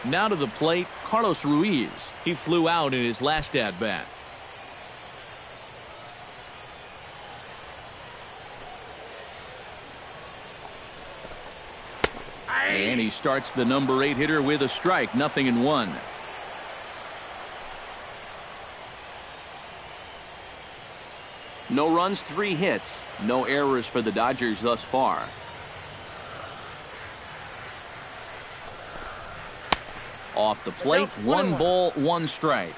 Now to the plate, Carlos Ruiz. He flew out in his last at-bat. And he starts the number 8 hitter with a strike, 0-1. No runs, 3 hits. No errors for the Dodgers thus far. Off the plate, 1 ball, 1 strike.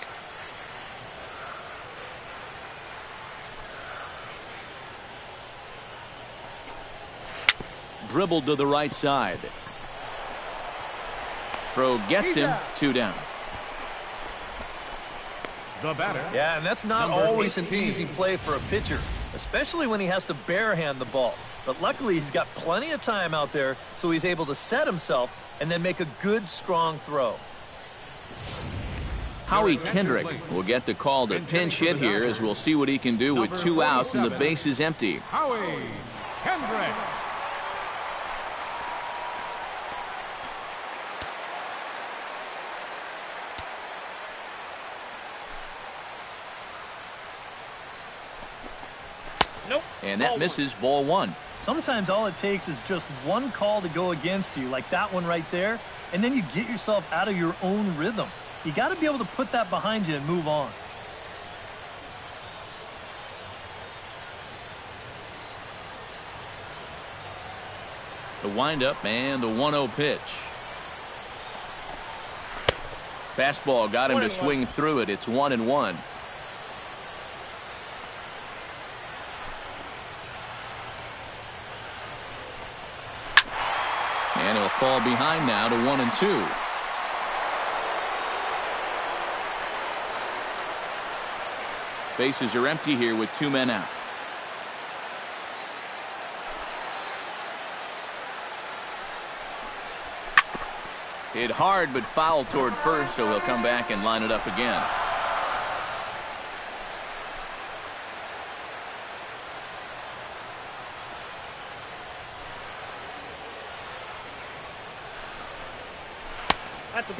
Dribbled to the right side. Throw gets him, 2 down. The batter. Yeah, and that's not always an easy play for a pitcher, especially when he has to barehand the ball. But luckily, he's got plenty of time out there, so he's able to set himself and then make a good, strong throw. Howie Kendrick will get the call to pinch hit here as we'll see what he can do with 2 outs and the base is empty. Howie Kendrick. And that misses ball one. Sometimes all it takes is just one call to go against you, like that one right there, and then you get yourself out of your own rhythm. You got to be able to put that behind you and move on. The windup and the 1-0 pitch. Fastball got him to swing through it. It's 1-1. And he'll fall behind now to 1-2. Bases are empty here with 2 men out. Hit hard but foul toward first, so he'll come back and line it up again.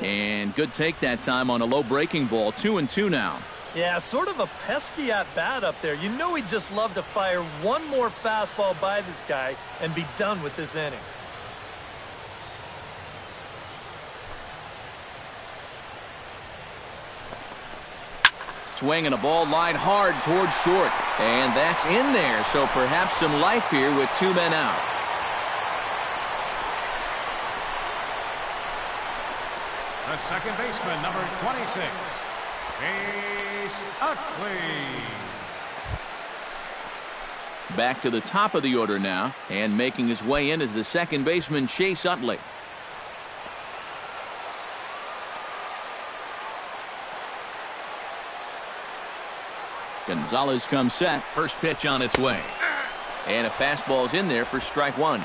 And good take that time on a low breaking ball. 2-2 now. Yeah, sort of a pesky at-bat up there. You know he'd just love to fire one more fastball by this guy and be done with this inning. Swing and a ball line hard towards short. And that's in there, so perhaps some life here with 2 men out. The second baseman, number 26, Chase Utley. Back to the top of the order now, and making his way in is the second baseman, Chase Utley. Gonzalez comes set. First pitch on its way. And a fastball's in there for strike one.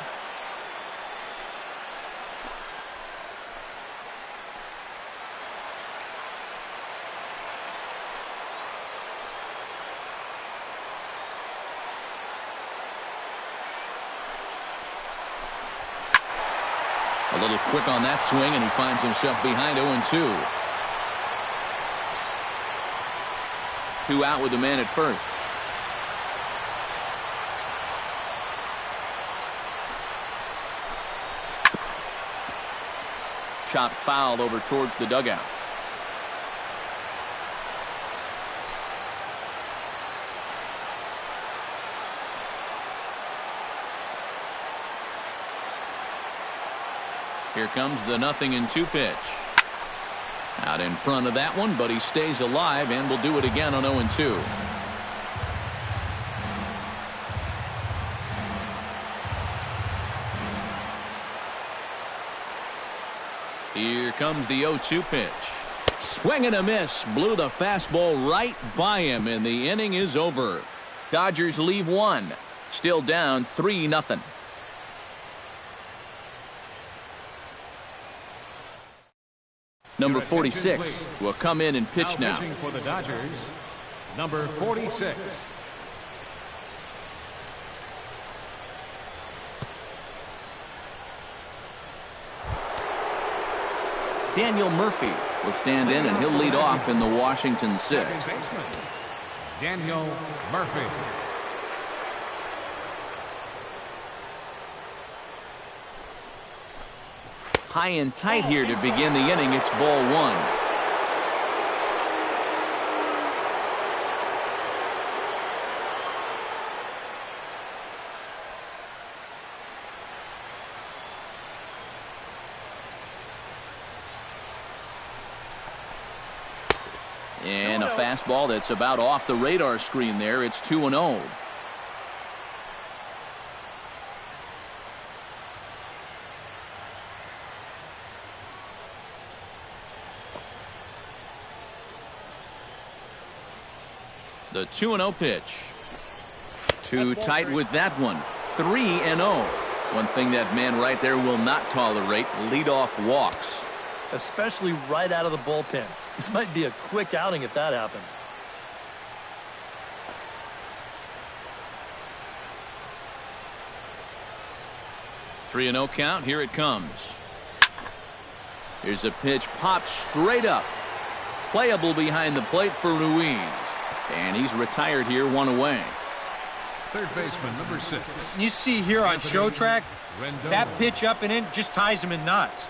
A little quick on that swing, and he finds himself behind 0-2. 2 out with the man at first. Shot fouled over towards the dugout. Here comes the 0-2 pitch. Out in front of that one, but he stays alive and will do it again on 0-2. Here comes the 0-2 pitch. Swing and a miss. Blew the fastball right by him, and the inning is over. Dodgers leave 1. Still down 3-0. Number 46 will come in and pitch now. Pitching for the Dodgers, number 46. Daniel Murphy will stand in, and he'll lead off in the Washington 6th. Second baseman, Daniel Murphy. High and tight here to begin the inning. It's ball one. And a fastball that's about off the radar screen there. It's 2-0. The 2-0 pitch. Too tight with that one. 3-0. One thing that man right there will not tolerate: leadoff walks. Especially right out of the bullpen. This might be a quick outing if that happens. Three 3-0 count. Here it comes. Here's a pitch popped straight up. Playable behind the plate for Ruiz. And he's retired here, 1 away. Third baseman, number 6. You see here on show track, Rendon. that pitch up and in just ties him in knots.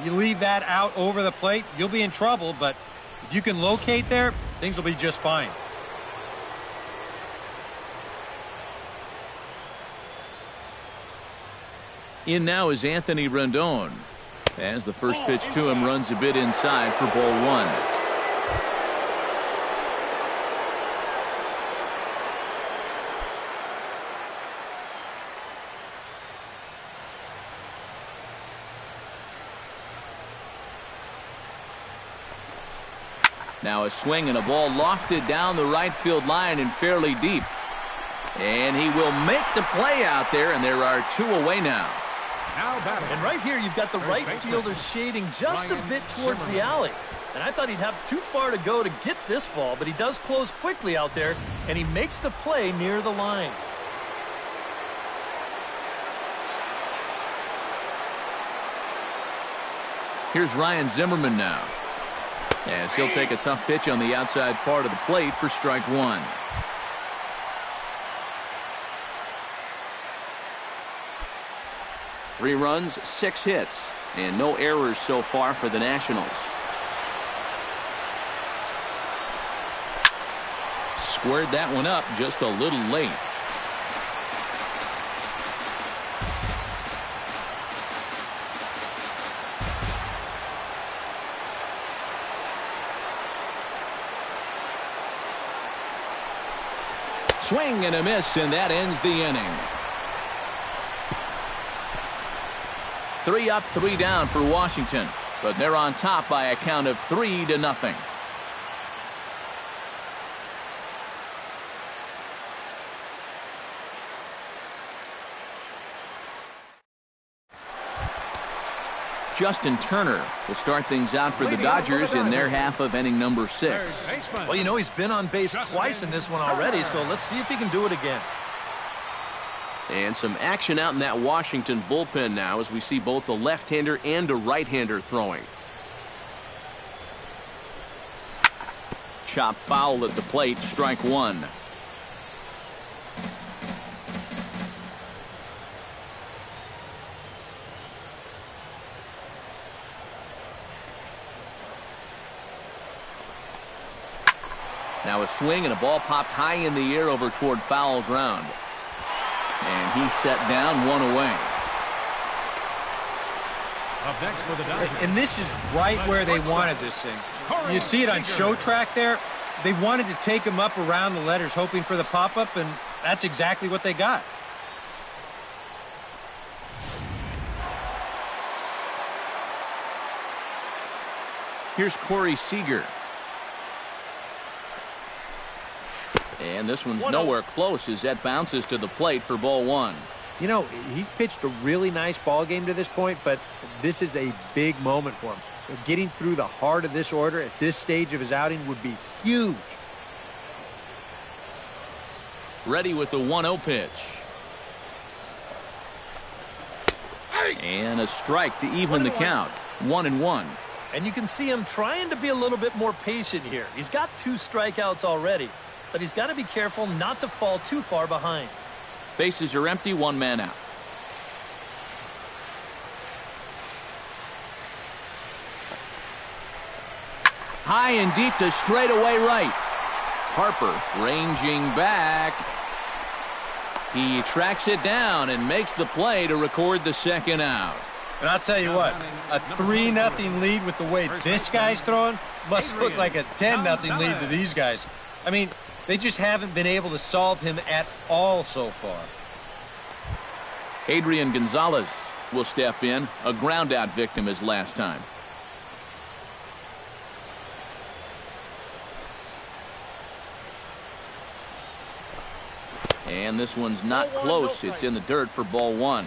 You leave that out over the plate, you'll be in trouble, but if you can locate there, things will be just fine. In now is Anthony Rendon. As the first pitch to him runs a bit inside for ball 1. Now a swing and a ball lofted down the right field line and fairly deep. And he will make the play out there, and there are 2 away now. Now batting. And right here, you've got the right fielder shading just a bit towards the alley. And I thought he'd have too far to go to get this ball, but he does close quickly out there, and he makes the play near the line. Here's Ryan Zimmerman now, as he'll take a tough pitch on the outside part of the plate for strike 1. Three runs, 6 hits, and no errors so far for the Nationals. Squared that one up just a little late. Swing and a miss, and that ends the inning. 3 up, 3 down for Washington, but they're on top by a count of 3-0. Justin Turner will start things out for the Dodgers in their half of inning number 6. Well, you know, he's been on base twice in this one already, so let's see if he can do it again. And some action out in that Washington bullpen now as we see both a left-hander and a right-hander throwing. Chop foul at the plate, strike 1. Now a swing and a ball popped high in the air over toward foul ground. And he's set down, 1 away. Up next for the Dodgers. And this is right where they wanted this thing. You see it on show track there. They wanted to take him up around the letters, hoping for the pop-up, and that's exactly what they got. Here's Corey Seager. And this one's nowhere close as that bounces to the plate for ball 1. You know, he's pitched a really nice ball game to this point, but this is a big moment for him. Getting through the heart of this order at this stage of his outing would be huge. Ready with the 1-0 pitch. And a strike to even the count. 1-1. And you can see him trying to be a little bit more patient here. He's got 2 strikeouts already, but he's got to be careful not to fall too far behind. Bases are empty, 1 man out. High and deep to straightaway right. Harper ranging back. He tracks it down and makes the play to record the 2nd out. And I'll tell you what, a 3-0 lead with the way this guy's throwing must look like a 10-0 lead to these guys. I mean, they just haven't been able to solve him at all so far. Adrian Gonzalez will step in, a ground-out victim as last time. And this one's not close. It's in the dirt for ball 1.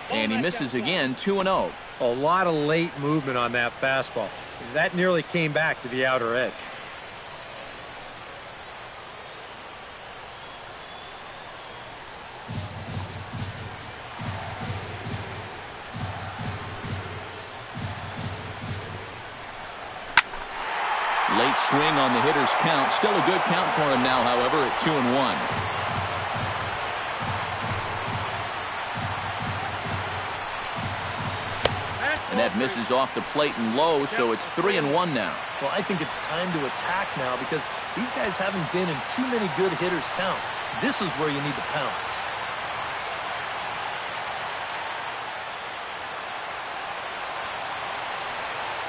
And he misses again, 2-0. A lot of late movement on that fastball. That nearly came back to the outer edge. Late swing on the hitter's count. Still a good count for him now, however, at 2-1. And that misses off the plate and low, so it's 3-1 now. Well, I think it's time to attack now because these guys haven't been in too many good hitters' counts. This is where you need to pounce.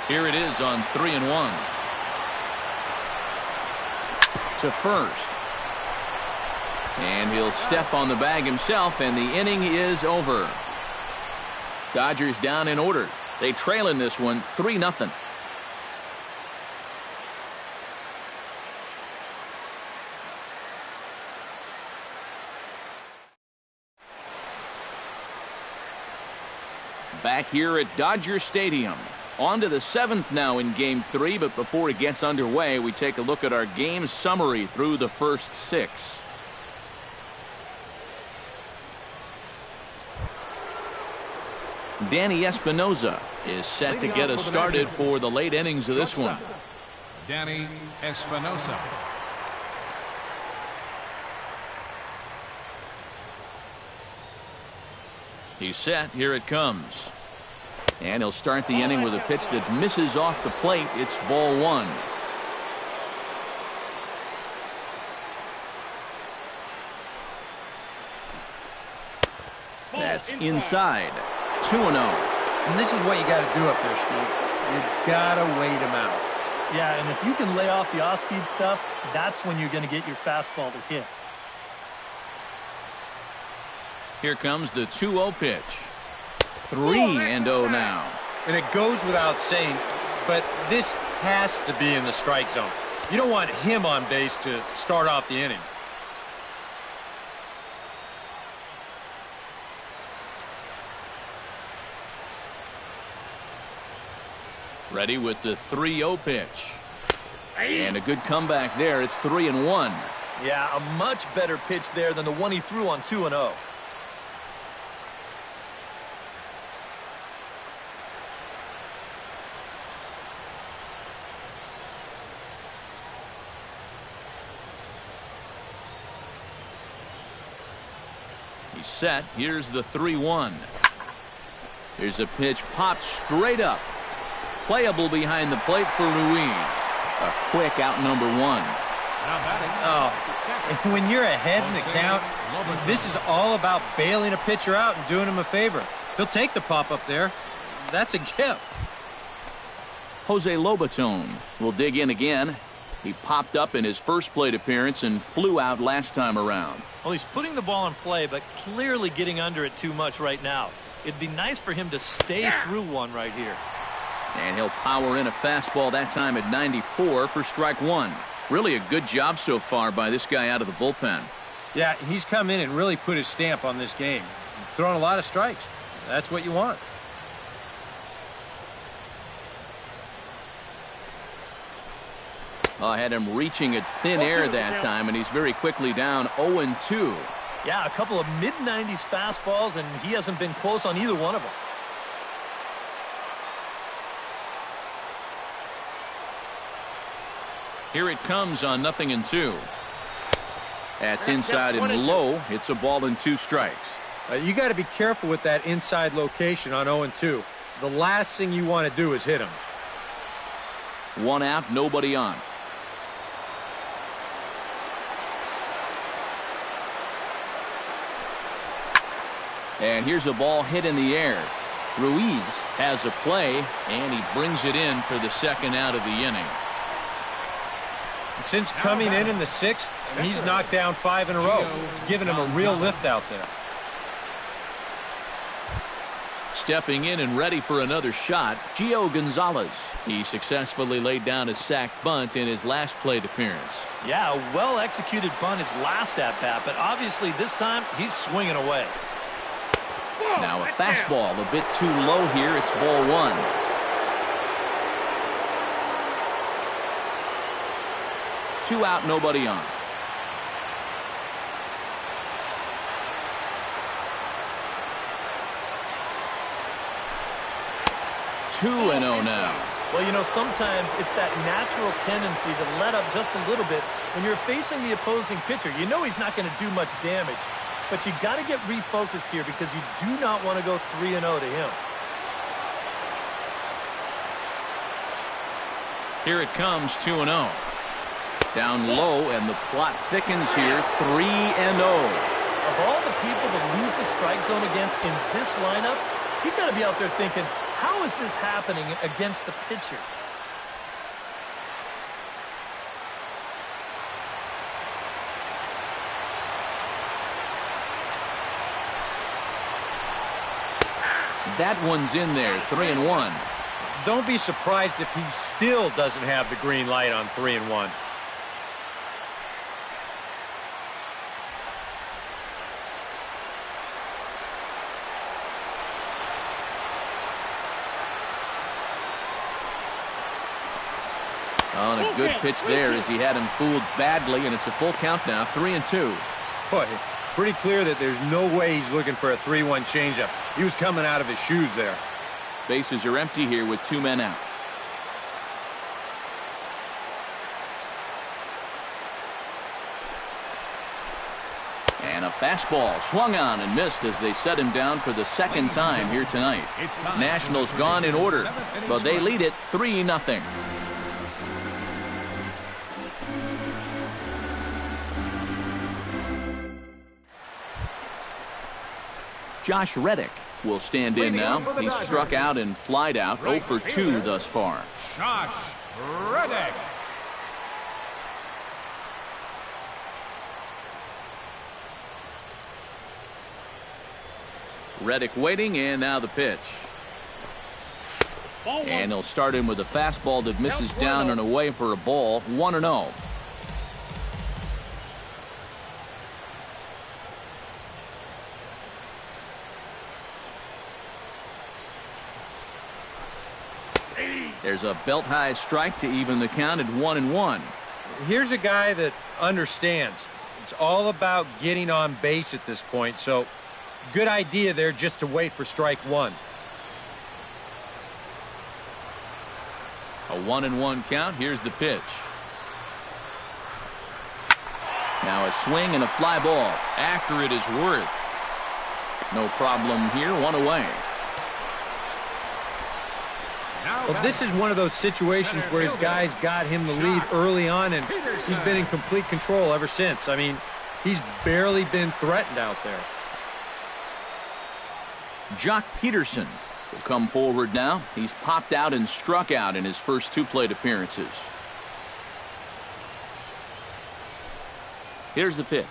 Here it is on 3-1. To first. And he'll step on the bag himself, and the inning is over. Dodgers down in order. They trail in this one 3-0. Back here at Dodger Stadium. On to the 7th now in Game 3, but before it gets underway, we take a look at our game summary through the first 6. Danny Espinosa is set to get us started for the late innings of this one. Danny Espinosa. He's set. Here it comes. And he'll start the inning with a pitch that misses off the plate. It's ball 1. That's inside. 2-0. And this is what you got to do up there, Steve. You got to wait him out. Yeah, and if you can lay off the off-speed stuff, that's when you're going to get your fastball to hit. Here comes the 2-0 pitch. 3-0 now. And it goes without saying, but this has to be in the strike zone. You don't want him on base to start off the inning. Ready with the 3-0 pitch. And a good comeback there. It's 3-1. Yeah, a much better pitch there than the one he threw on 2-0. He's set. Here's the 3-1. Here's a pitch popped straight up. Playable behind the plate for Ruiz. A quick out number 1. Oh, and when you're ahead in the count, this is all about bailing a pitcher out and doing him a favor. He'll take the pop up there. That's a gift. Jose Lobaton will dig in again. He popped up in his first plate appearance and flew out last time around. Well, he's putting the ball in play, but clearly getting under it too much right now. It'd be nice for him to stay through one right here. And he'll power in a fastball that time at 94 for strike 1. Really a good job so far by this guy out of the bullpen. Yeah, he's come in and really put his stamp on this game. He's thrown a lot of strikes. That's what you want. I had him reaching at thin air that time, and he's very quickly down 0-2. Yeah, a couple of mid-90s fastballs, and he hasn't been close on either one of them. Here it comes on 0-2. That's inside and low. It's a ball and 2 strikes. You got to be careful with that inside location on 0-2. The last thing you want to do is hit him. 1 out, nobody on. And here's a ball hit in the air. Ruiz has a play, and he brings it in for the 2nd out of the inning. Since coming in the 6th, he's knocked down 5 in a row, giving him a real lift out there. Stepping in and ready for another shot, Gio Gonzalez. He successfully laid down a sac bunt in his last plate appearance. Yeah, a well-executed bunt his last at-bat, but obviously this time he's swinging away. Now a fastball a bit too low here. It's ball 1. Two out, nobody on. Two and 0 now. Well, you know, sometimes it's that natural tendency to let up just a little bit when you're facing the opposing pitcher. You know he's not going to do much damage, but you got to get refocused here because you do not want to go 3-0 to him. Here it comes, 2-0. Down low, and the plot thickens here, 3-0. Of all the people to lose the strike zone against in this lineup, he's got to be out there thinking, how is this happening against the pitcher? That one's in there, 3-1. Don't be surprised if he still doesn't have the green light on 3-1. On a good pitch there as he had him fooled badly, and it's a full count now, 3-2. Boy, pretty clear that there's no way he's looking for a 3-1 changeup. He was coming out of his shoes there. Bases are empty here with 2 men out. And a fastball swung on and missed as they set him down for the second time here tonight. Nationals gone in order, but they lead it 3-0. Josh Reddick will stand in now. He's struck out and flied out, 0 for 2 thus far. Josh Reddick. Reddick waiting, and now the pitch. And he'll start in with a fastball that misses down and away for a ball, 1-0. There's a belt-high strike to even the count at 1-1. Here's a guy that understands. It's all about getting on base at this point, so good idea there just to wait for strike one. A 1-1 count. Here's the pitch. Now a swing and a fly ball after it is worth. No problem here, 1 away. Well, this is one of those situations where his guys got him the lead early on, and he's been in complete control ever since. I mean, he's barely been threatened out there. Jock Peterson will come forward now. He's popped out and struck out in his first 2 plate appearances. Here's the pitch.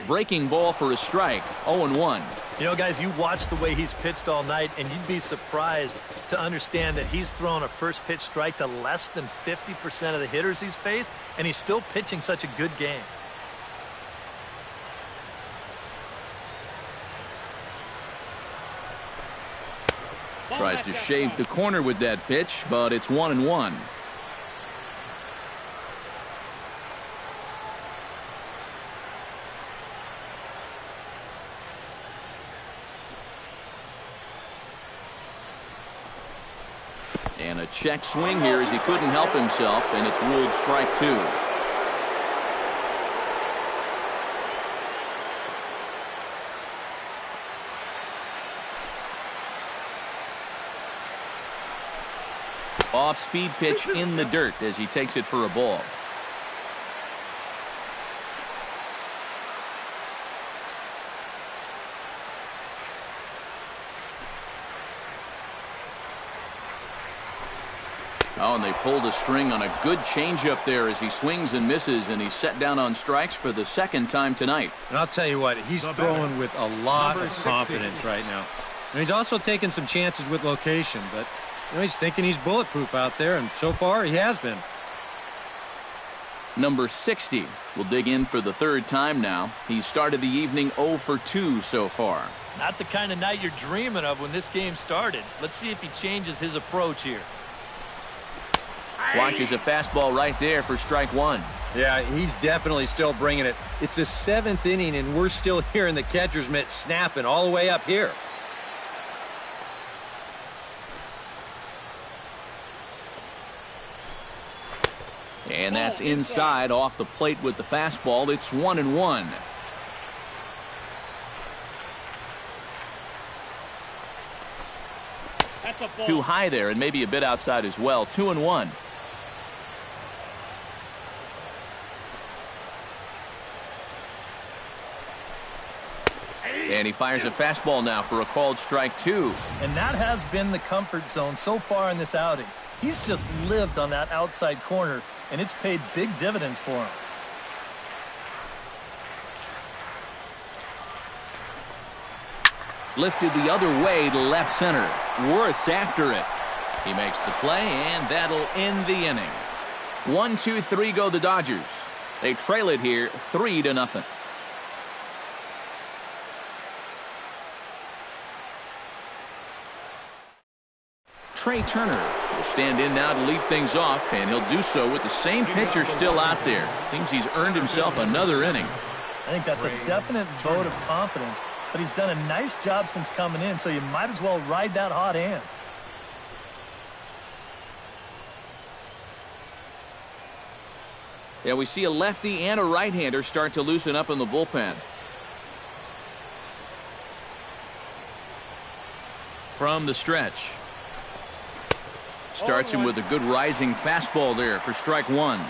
Breaking ball for a strike, 0-1. You know, guys, you watch the way he's pitched all night, and you'd be surprised to understand that he's thrown a first pitch strike to less than 50% of the hitters he's faced, and he's still pitching such a good game. Tries to shave the corner with that pitch, but it's 1-1. And a check swing here as he couldn't help himself, and it's ruled strike 2. Off-speed pitch in the dirt as he takes it for a ball. Oh, and they pulled a string on a good changeup there as he swings and misses, and he's set down on strikes for the second time tonight. And I'll tell you what, he's throwing with a lot of confidence right now. And he's also taking some chances with location, but you know, he's thinking he's bulletproof out there, and so far he has been. Number 60 will dig in for the 3rd time now. He started the evening 0 for 2 so far. Not the kind of night you're dreaming of when this game started. Let's see if he changes his approach here. Watches a fastball right there for strike 1. Yeah, he's definitely still bringing it. It's the 7th inning, and we're still hearing the catcher's mitt snapping all the way up here. And that's inside off the plate with the fastball. It's 1-1. Too high there and maybe a bit outside as well. 2-1. And he fires a fastball now for a called strike 2. And that has been the comfort zone so far in this outing. He's just lived on that outside corner, and it's paid big dividends for him. Lifted the other way to left center. Worth's after it. He makes the play, and that'll end the inning. 1-2-3 go the Dodgers. They trail it here 3-0. Trey Turner will stand in now to lead things off, and he'll do so with the same pitcher still out there. Seems he's earned himself another inning. I think that's a definite vote of confidence, but he's done a nice job since coming in, so you might as well ride that hot hand. Yeah, we see a lefty and a right-hander start to loosen up in the bullpen. From the stretch. Starts him with a good rising fastball there for strike 1.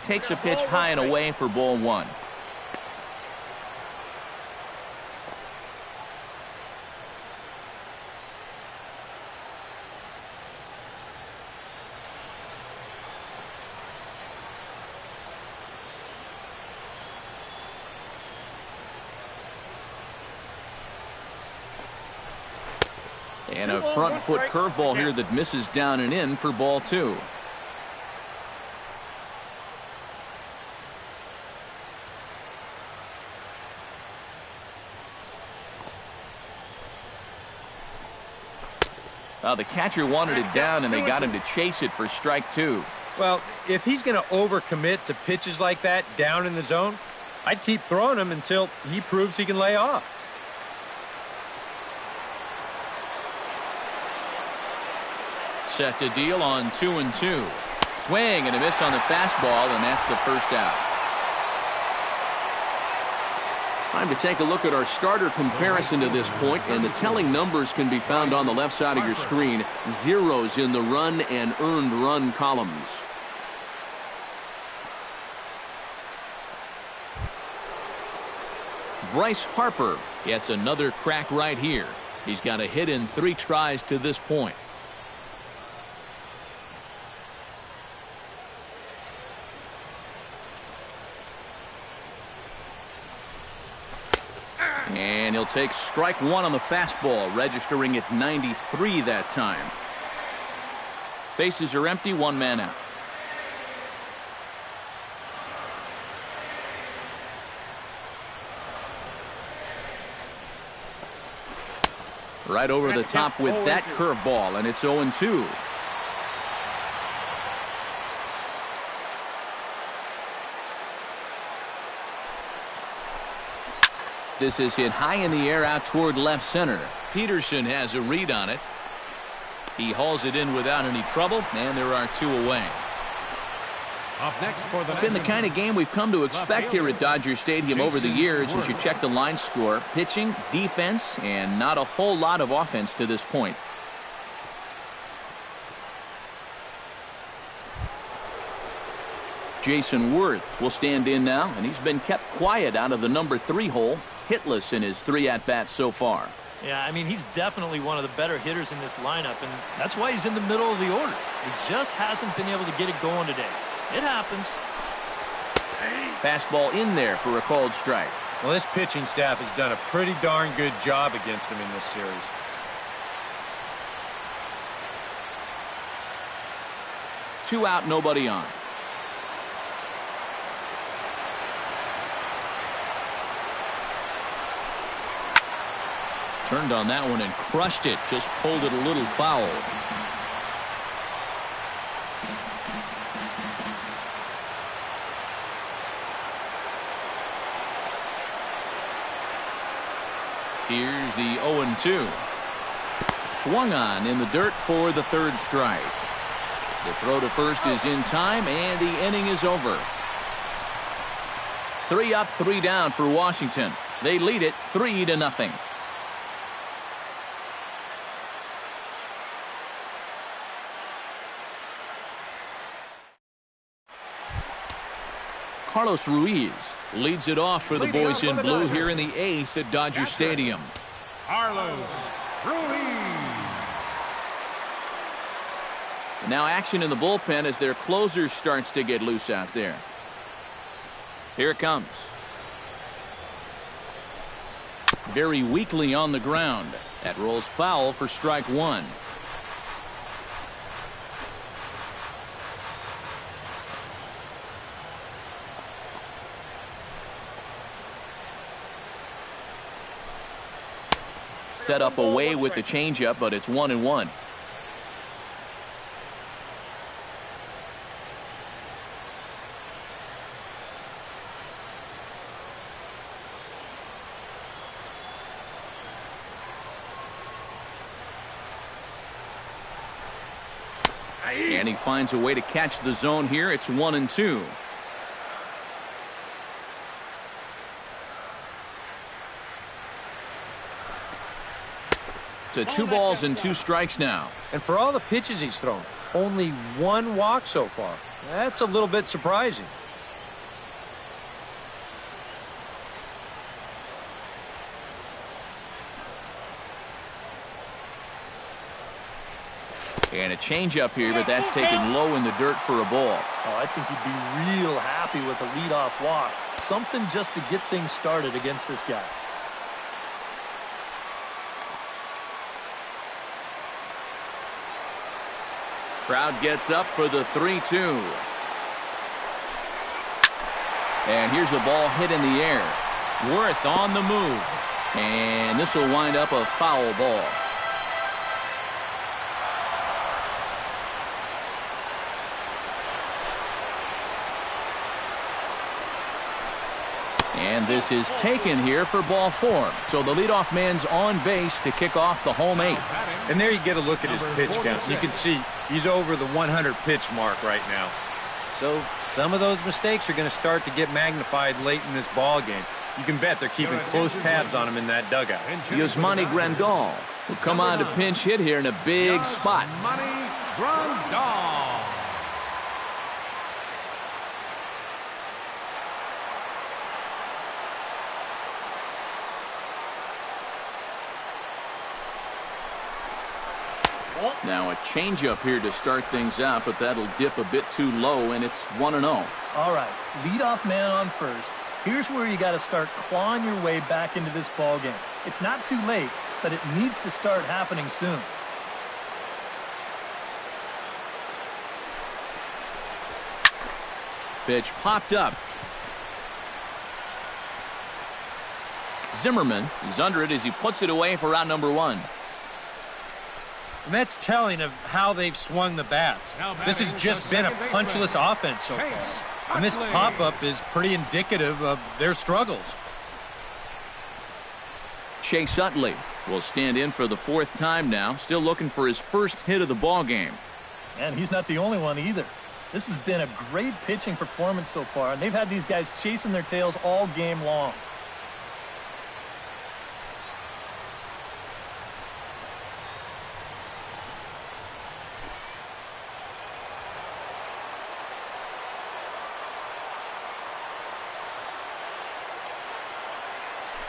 Takes a pitch high and away for ball 1. And a front foot curveball here that misses down and in for ball 2. The catcher wanted it down, and they got him to chase it for strike 2. Well, if he's going to overcommit to pitches like that down in the zone, I'd keep throwing him until he proves he can lay off. Set to deal on 2-2. Swing and a miss on the fastball, and that's the first out. Time to take a look at our starter comparison to this point, and the telling numbers can be found on the left side of your screen. Zeros in the run and earned run columns. Bryce Harper gets another crack right here. He's got a hit in 3 tries to this point. And he'll take strike 1 on the fastball, registering at 93 that time. Bases are empty, 1 man out. Right over the top with that curveball, and it's 0-2. This is hit high in the air out toward left center. Peterson has a read on it. He hauls it in without any trouble, and there are 2 away. Up next for the It's been the kind of game we've come to expect here at Dodger Stadium over the years as you check the line score. Pitching, defense, and not a whole lot of offense to this point. Jason Worth will stand in now, and he's been kept quiet out of the number 3 hole. Hitless in his 3 at-bats so far. Yeah, I mean, he's definitely one of the better hitters in this lineup, and that's why he's in the middle of the order. He just hasn't been able to get it going today. It happens. Fastball in there for a called strike. Well, this pitching staff has done a pretty darn good job against him in this series. Two out, nobody on. Turned on that one and crushed it. Just pulled it a little foul. Here's the 0-2. Swung on in the dirt for the third strike. The throw to first is in time, and the inning is over. 3 up, 3 down for Washington. They lead it 3-0. Carlos Ruiz leads it off for the boys in blue here in the 8th at Dodger Stadium. Carlos Ruiz. Now action in the bullpen as their closer starts to get loose out there. Here it comes. Very weakly on the ground. That rolls foul for strike 1. Set up away with the changeup, but it's 1-1. And he finds a way to catch the zone here. It's 1-2. To 2 balls and 2 strikes now. And for all the pitches he's thrown, only 1 walk so far. That's a little bit surprising. And a changeup here, but that's taken low in the dirt for a ball. Oh, I think he'd be real happy with a leadoff walk. Something just to get things started against this guy. Crowd gets up for the 3-2. And here's a ball hit in the air. Worth on the move. And this will wind up a foul ball. And this is taken here for ball 4. So the leadoff man's on base to kick off the home 8th. And there you get a look at his pitch count. You can see he's over the 100 pitch mark right now. So some of those mistakes are going to start to get magnified late in this ball game. You can bet they're keeping close tabs on him in that dugout. Yasmani Grandal will come on to pinch hit here in a big spot. Yasmani Grandal. Now a changeup here to start things out, but that'll dip a bit too low, and it's 1-0. All right, leadoff man on first. Here's where you got to start clawing your way back into this ball game. It's not too late, but it needs to start happening soon. Pitch popped up. Zimmerman is under it as he puts it away for out number 1. And that's telling of how they've swung the bats. This has just been a punchless offense so far. And this pop-up is pretty indicative of their struggles. Chase Utley will stand in for the 4th time now, still looking for his first hit of the ball game. And he's not the only one either. This has been a great pitching performance so far, and they've had these guys chasing their tails all game long.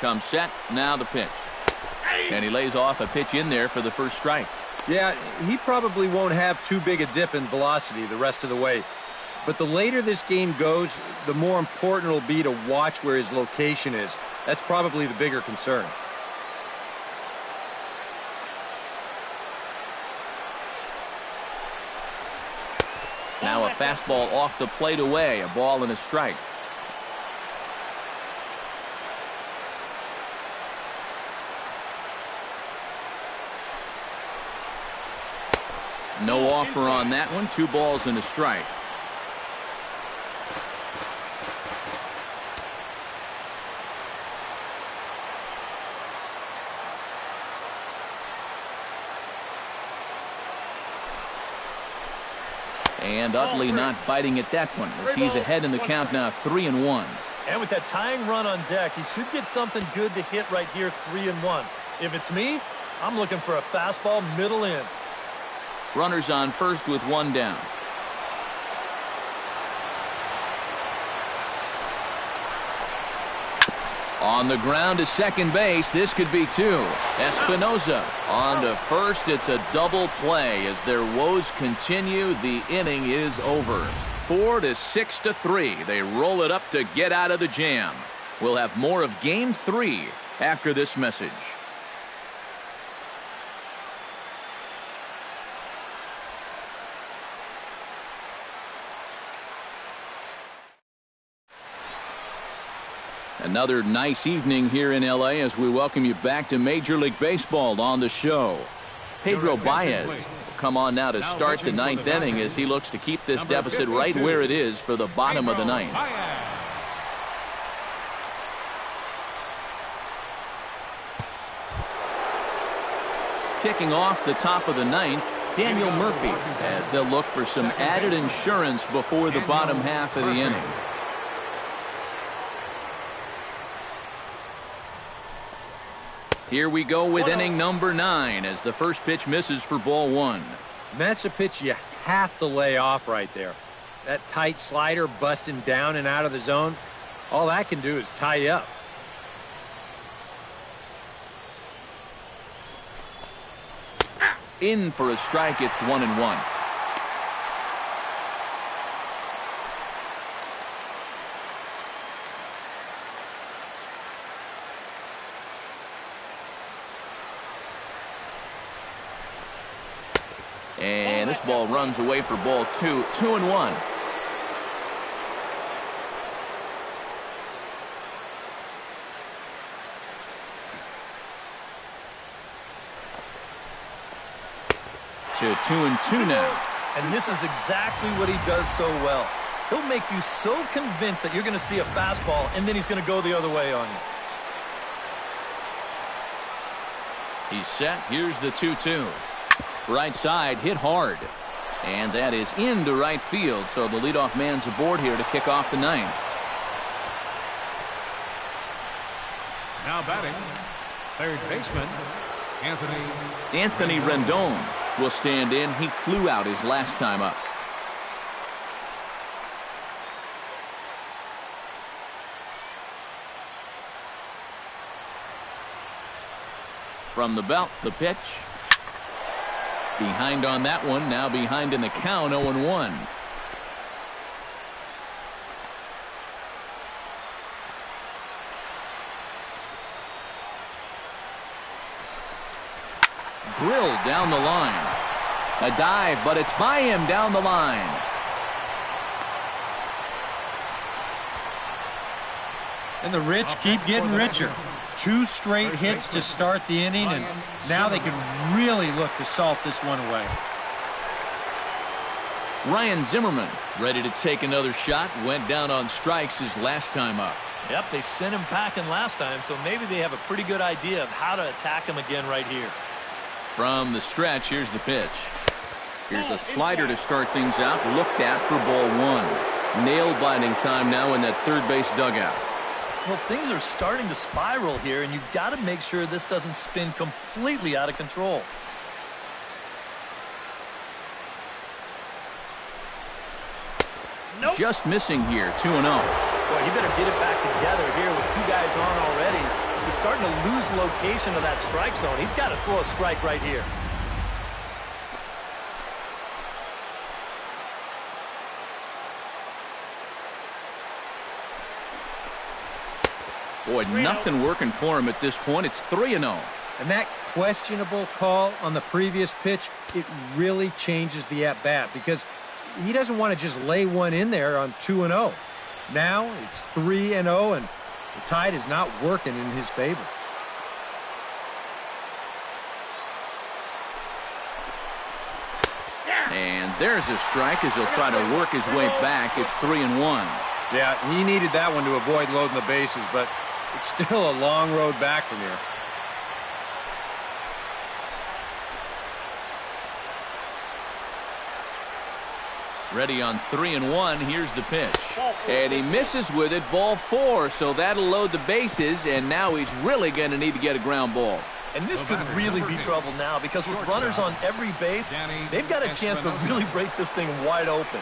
Comes set, now the pitch. And he lays off a pitch in there for the first strike. Yeah, he probably won't have too big a dip in velocity the rest of the way. But the later this game goes, the more important it'll be to watch where his location is. That's probably the bigger concern. Now a fastball off the plate away, a ball and a strike. No offer on that one. 2 balls and a strike. And Utley not biting at that one as he's ahead in the count now 3-1. And with that tying run on deck, he should get something good to hit right here, 3-1. If it's me, I'm looking for a fastball middle in. Runners on first with one down. On the ground to second base. This could be two. Espinoza on to first. It's a double play as their woes continue. The inning is over. 4-6-3. They roll it up to get out of the jam. We'll have more of Game 3 after this message. Another nice evening here in L.A. as we welcome you back to Major League Baseball on the show. Pedro Baez will come on now to start the ninth inning as he looks to keep this deficit right where it is for the bottom of the ninth. Kicking off the top of the ninth, Daniel Murphy, as they'll look for some added insurance before the bottom half of the inning. Here we go with inning number 9 as the first pitch misses for ball 1. And that's a pitch you have to lay off right there. That tight slider busting down and out of the zone, all that can do is tie you up. In for a strike, it's 1-1. And this ball runs away for ball 2. 2-1. To 2-2 now. And this is exactly what he does so well. He'll make you so convinced that you're going to see a fastball, and then he's going to go the other way on you. He's set. Here's the 2-2. Right side, hit hard. And that is into right field, so the leadoff man's aboard here to kick off the ninth. Now batting, third baseman, Anthony Rendon will stand in. He flew out his last time up. From the belt, the pitch. Behind on that one, now behind in the count, 0-1. Drilled down the line. A dive, but it's by him down the line. And the rich keep getting richer. 2 straight hits to start the inning, and now they can really look to salt this one away. Ryan Zimmerman ready to take another shot. Went down on strikes his last time up. Yep, they sent him packing last time, so maybe they have a pretty good idea of how to attack him again right here. From the stretch, here's the pitch. Here's a slider to start things out. Looked at for ball 1. Nail-biting time now in that third base dugout. Well, things are starting to spiral here, and you've got to make sure this doesn't spin completely out of control. Nope. Just missing here, 2-0. Boy, he better get it back together here with 2 guys on already. He's starting to lose location of that strike zone. He's got to throw a strike right here. Boy, nothing working for him at this point. It's 3-0. And that questionable call on the previous pitch, it really changes the at-bat because he doesn't want to just lay one in there on 2-0. Now it's 3-0, and the tide is not working in his favor. And there's a strike as he'll try to work his way back. It's 3-1. Yeah, he needed that one to avoid loading the bases, but it's still a long road back from here. Ready on 3-1. Here's the pitch. And he misses with it. Ball 4. So that'll load the bases. And now he's really going to need to get a ground ball. And this could really be trouble now because with runners on every base, they've got a chance to really break this thing wide open.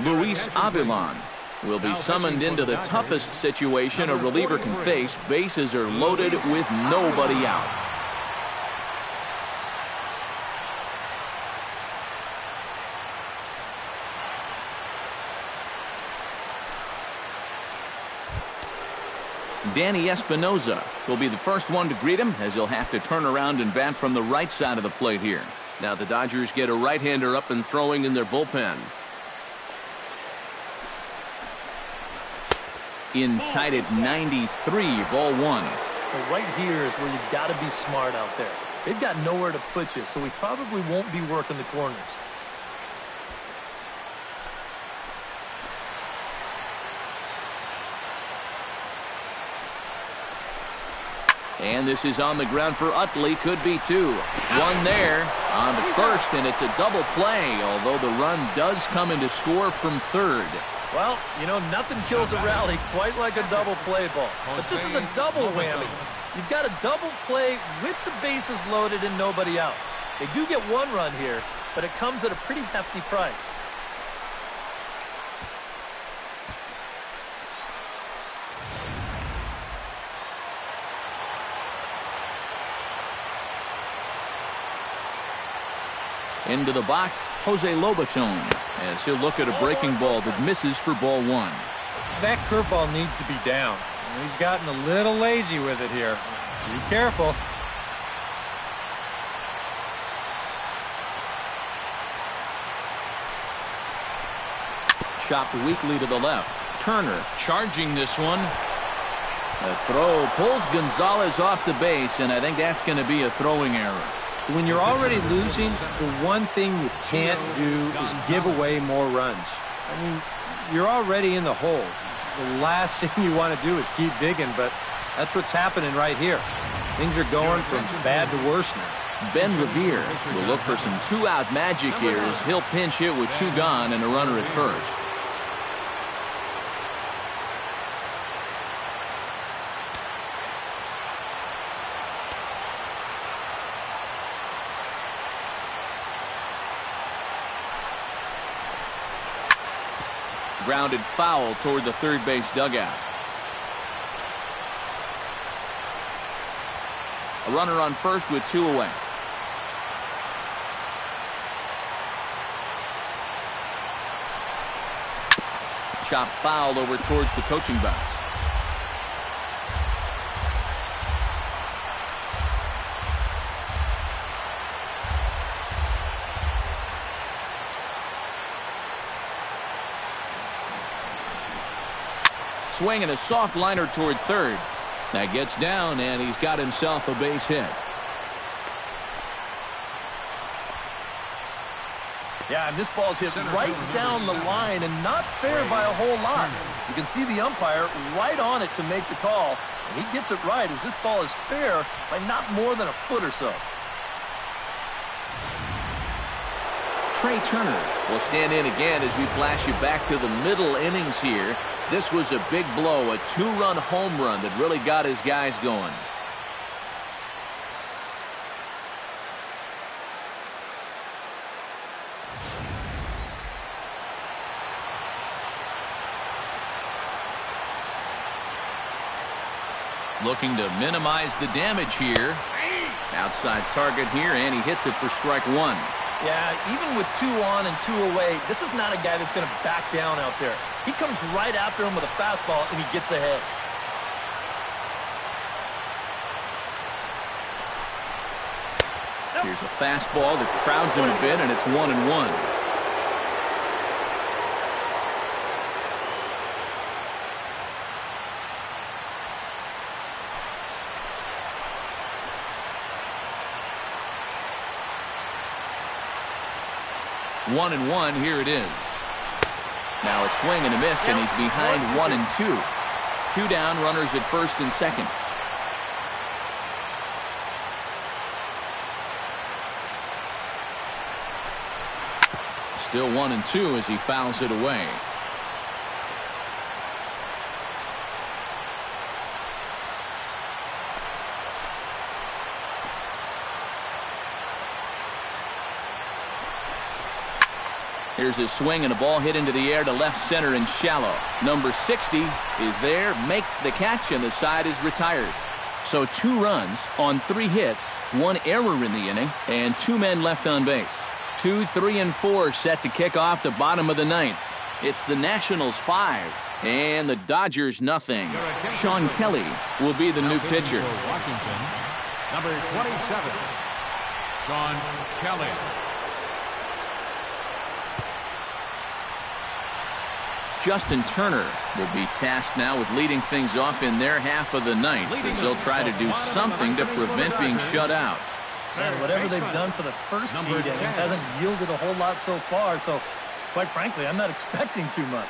Luis Avilan will be summoned into the toughest situation a reliever can face. Bases are loaded with nobody out. Danny Espinoza will be the first one to greet him as he'll have to turn around and bat from the right side of the plate here. Now the Dodgers get a right-hander up and throwing in their bullpen. In tight at 93, ball 1. Well, right here is where you've got to be smart out there. They've got nowhere to put you, so he probably won't be working the corners. And this is on the ground for Utley. Could be 2. One there on to first, and it's a double play, although the run does come in to score from third. Well, you know, nothing kills a rally quite like a double play ball. But this is a double whammy. You've got a double play with the bases loaded and nobody out. They do get 1 run here, but it comes at a pretty hefty price. Into the box, Jose Lobaton, as he'll look at a breaking ball that misses for ball 1. That curveball needs to be down. He's gotten a little lazy with it here. Be careful. Chopped weakly to the left. Turner charging this one. The throw pulls Gonzalez off the base, and I think that's going to be a throwing error. When you're already losing, the one thing you can't do is give away more runs. I mean, you're already in the hole. The last thing you want to do is keep digging, but that's what's happening right here. Things are going from bad to worse now. Ben Revere will look for some 2-out magic here as he'll pinch hit with 2 gone and a runner at first. Grounded foul toward the third base dugout. A runner on first with 2 away. Chop foul over towards the coaching box. Swing and a soft liner toward third. That gets down, and he's got himself a base hit. Yeah, and this ball's hit right down the line and not fair by a whole lot. You can see the umpire right on it to make the call, and he gets it right as this ball is fair by not more than a foot or so. Trey Turner will stand in again as we flash you back to the middle innings here. This was a big blow, a 2-run home run that really got his guys going. Looking to minimize the damage here. Outside target here, and he hits it for strike 1. Yeah, even with 2 on and 2 away, this is not a guy that's going to back down out there. He comes right after him with a fastball, and he gets ahead. Here's a fastball that crowds him a bit, and it's 1-1. One and one, here it is. Now a swing and a miss, and he's behind 1-2. 2 down, runners at first and second. Still 1-2 as he fouls it away. Here's his swing and a ball hit into the air to left center and shallow. Number 60 is there, makes the catch, and the side is retired. So 2 runs on 3 hits, 1 error in the inning, and 2 men left on base. 2, 3, and 4 set to kick off the bottom of the 9th. It's the Nationals 5 and the Dodgers nothing. Sean Kelly will be the new pitcher. Washington, number 27, Sean Kelly. Justin Turner will be tasked now with leading things off in their half of the 9th as they'll try to do something to prevent being shut out. And whatever they've done for the first 8 innings hasn't yielded a whole lot so far, so quite frankly, I'm not expecting too much.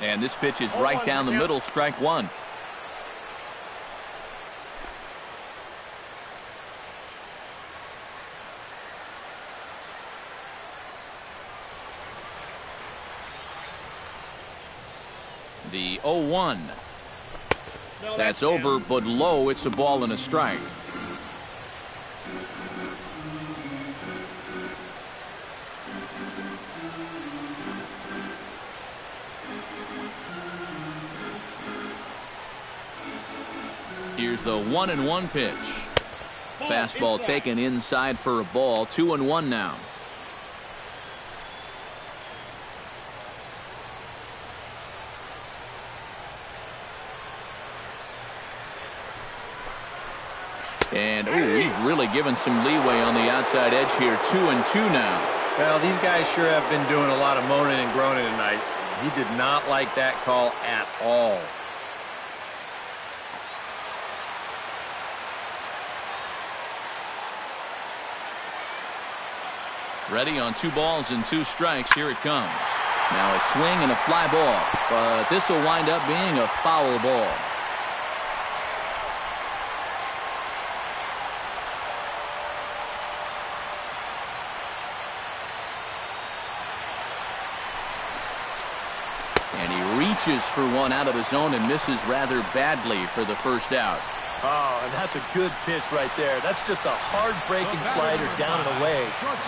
And this pitch is right down the middle, strike 1. The 0-1. That's over, but low. It's a ball and a strike. Here's the 1-1 pitch. Fastball taken inside for a ball. 2-1 now. And he's really given some leeway on the outside edge here. 2-2 now. Well, these guys sure have been doing a lot of moaning and groaning tonight. He did not like that call at all. Ready on 2 balls and 2 strikes. Here it comes. Now a swing and a fly ball, but this will wind up being a foul ball. And he reaches for one out of the zone and misses rather badly for the first out. Oh, and that's a good pitch right there. That's just a hard-breaking slider down and away.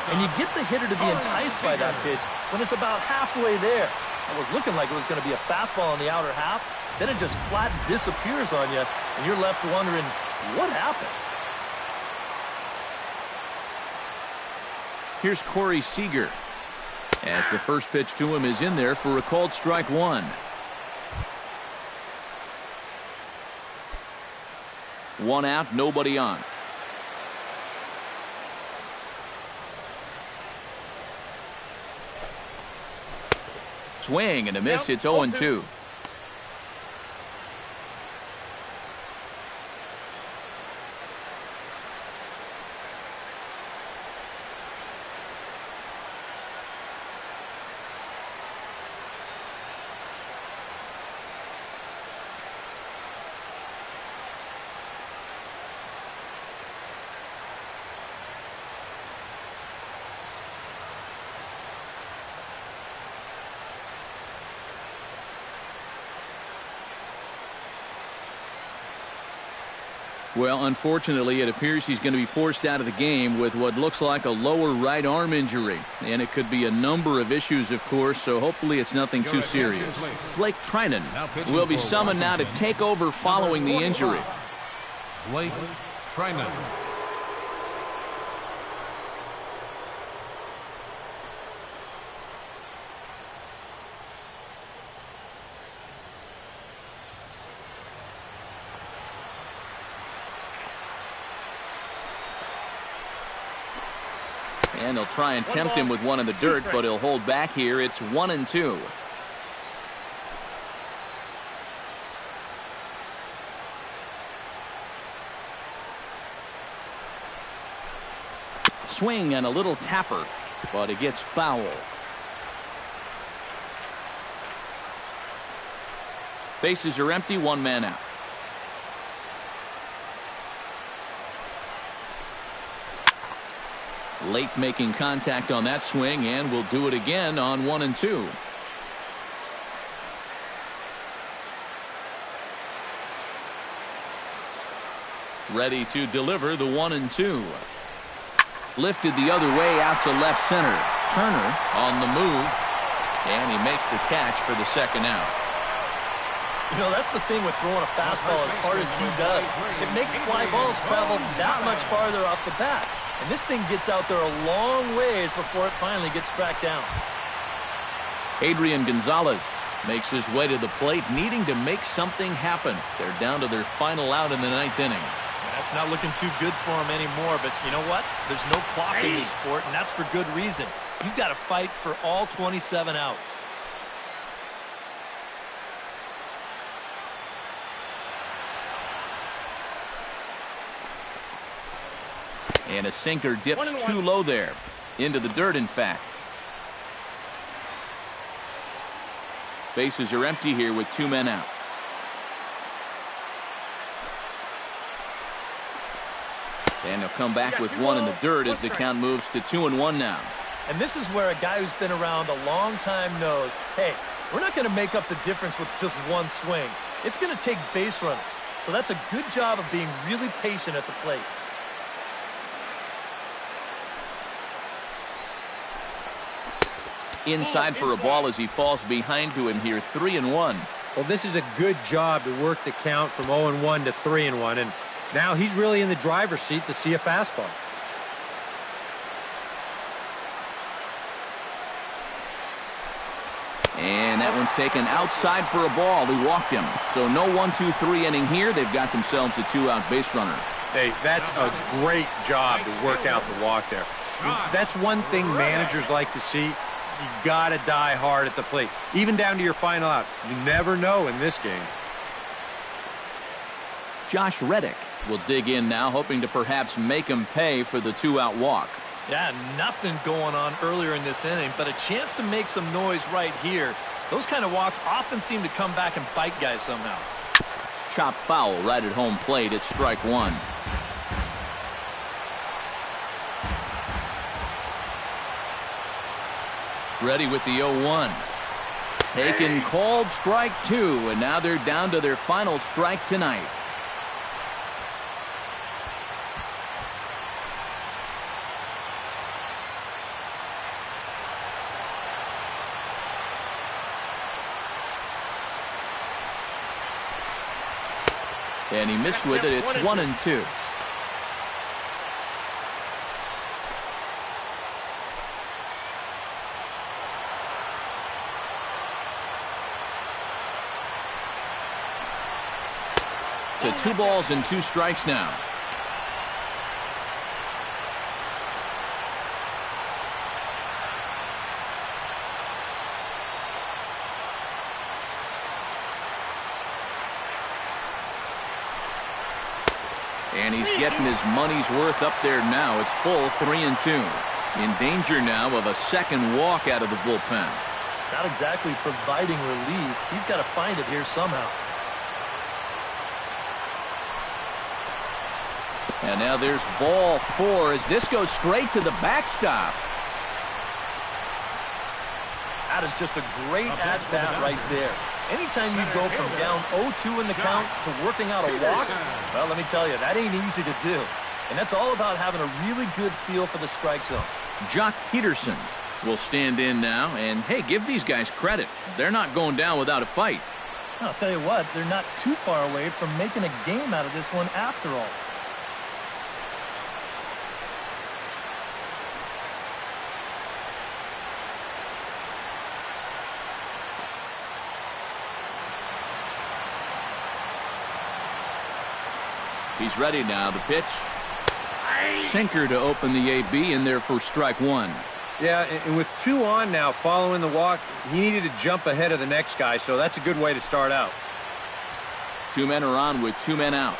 And you get the hitter to be enticed by that pitch when it's about halfway there. It was looking like it was going to be a fastball on the outer half. Then it just flat disappears on you, and you're left wondering, what happened? Here's Corey Seager, as the first pitch to him is in there for a called strike 1. 1 out, nobody on. Swing and a miss. It's 0-2. Well, unfortunately, it appears he's going to be forced out of the game with what looks like a lower right arm injury. And it could be a number of issues, of course, so hopefully it's nothing too serious. Blake Trinan will be summoned now to take over following the injury. Blake Trinan. And they'll try and tempt him with one in the dirt, but he'll hold back here. It's 1-2. Swing and a little tapper, but it gets foul. Bases are empty, one man out. Late making contact on that swing, and will do it again on 1 and 2. Ready to deliver the 1 and 2. Lifted the other way out to left center. Turner on the move, and he makes the catch for the second out. You know, that's the thing with throwing a fastball as hard as he does. It makes fly balls travel that much farther off the bat. And this thing gets out there a long ways before it finally gets tracked down. Adrian Gonzalez makes his way to the plate, needing to make something happen. They're down to their final out in the 9th inning. That's not looking too good for him anymore, but you know what? There's no clock in this sport, and that's for good reason. You've got to fight for all 27 outs. And a sinker dips too low there. Into the dirt, in fact. Bases are empty here with 2 men out. And he'll come back with 1 in the dirt as the count moves to 2-1 now. And this is where a guy who's been around a long time knows, hey, we're not going to make up the difference with just one swing. It's going to take base runners. So that's a good job of being really patient at the plate. Inside for a ball as he falls behind to him here, 3-1. Well, this is a good job to work the count from 0-1 to 3-1, and now he's really in the driver's seat to see a fastball. And that one's taken outside for a ball. He walked him. So no 1-2-3 inning here. They've got themselves a 2-out base runner. Hey, that's a great job to work out the walk there. That's one thing managers like to see. You got to die hard at the plate, even down to your final out. You never know in this game. Josh Reddick will dig in now, hoping to perhaps make him pay for the 2-out walk. Yeah, nothing going on earlier in this inning, but a chance to make some noise right here. Those kind of walks often seem to come back and bite guys somehow. Chopped foul right at home plate. It's strike 1. Ready with the 0-1. Taken, called, strike 2, and now they're down to their final strike tonight. And he missed with it. It's 1-2. To 2 balls and 2 strikes now. And he's getting his money's worth up there now. It's full, 3-2. In danger now of a second walk out of the bullpen. Not exactly providing relief. He's got to find it here somehow. And now there's ball 4 as this goes straight to the backstop. That is just a great at-bat right there. Anytime you go from down 0-2 in the count to working out a walk, well, let me tell you, that ain't easy to do. And that's all about having a really good feel for the strike zone. Jock Peterson will stand in now. And, hey, give these guys credit. They're not going down without a fight. I'll tell you what, they're not too far away from making a game out of this one after all. He's ready now. The pitch. Sinker to open the AB in there for strike 1. Yeah, and with 2 on now following the walk, he needed to jump ahead of the next guy, so that's a good way to start out. 2 men are on with 2 men out.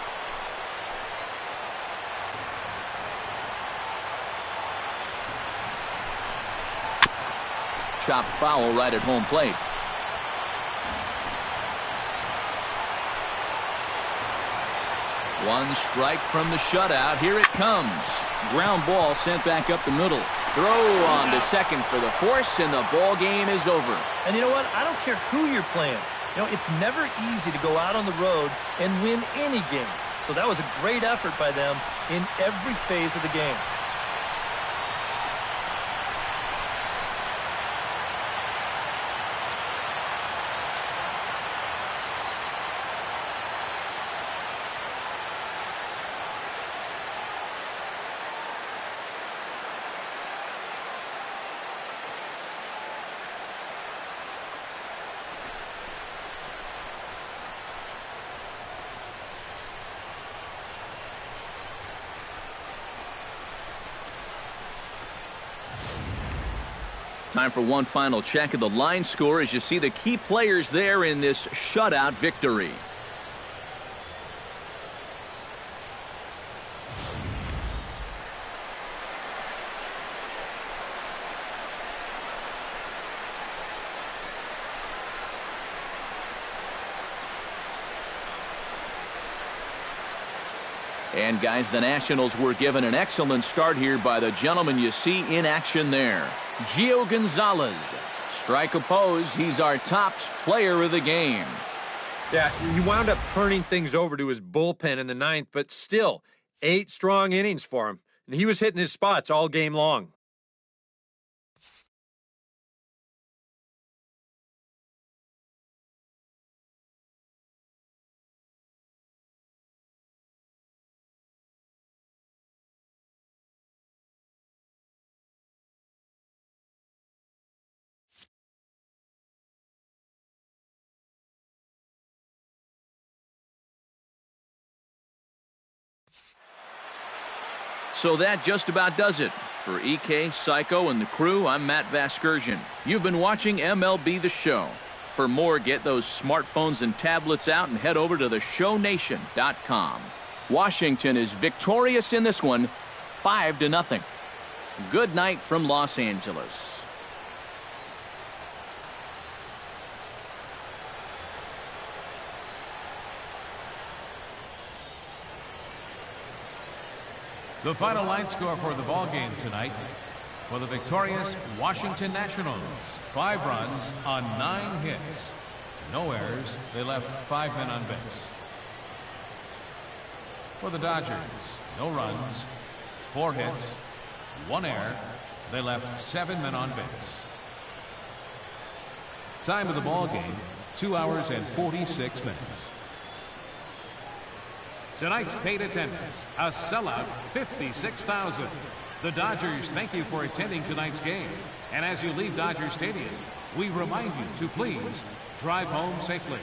Chopped foul right at home plate. One strike from the shutout. Here it comes. Ground ball sent back up the middle. Throw on to second for the force, and the ball game is over. And you know what? I don't care who you're playing. You know, it's never easy to go out on the road and win any game. So that was a great effort by them in every phase of the game. Time for one final check of the line score as you see the key players there in this shutout victory. And guys, the Nationals were given an excellent start here by the gentleman you see in action there. Gio Gonzalez. Strike opposed. He's our top player of the game. Yeah, he wound up turning things over to his bullpen in the ninth, but still, 8 strong innings for him. And he was hitting his spots all game long. So that just about does it. For EK, Psycho, and the crew, I'm Matt Vasgersian. You've been watching MLB The Show. For more, get those smartphones and tablets out and head over to theshownation.com. Washington is victorious in this one, 5-0. Good night from Los Angeles. The final line score for the ball game tonight for the victorious Washington Nationals. 5 runs on 9 hits. No errors. They left 5 men on base. For the Dodgers, no runs, 4 hits, 1 error. They left 7 men on base. Time of the ball game, 2 hours and 46 minutes. Tonight's paid attendance, a sellout 56,000. The Dodgers thank you for attending tonight's game. And as you leave Dodger Stadium, we remind you to please drive home safely.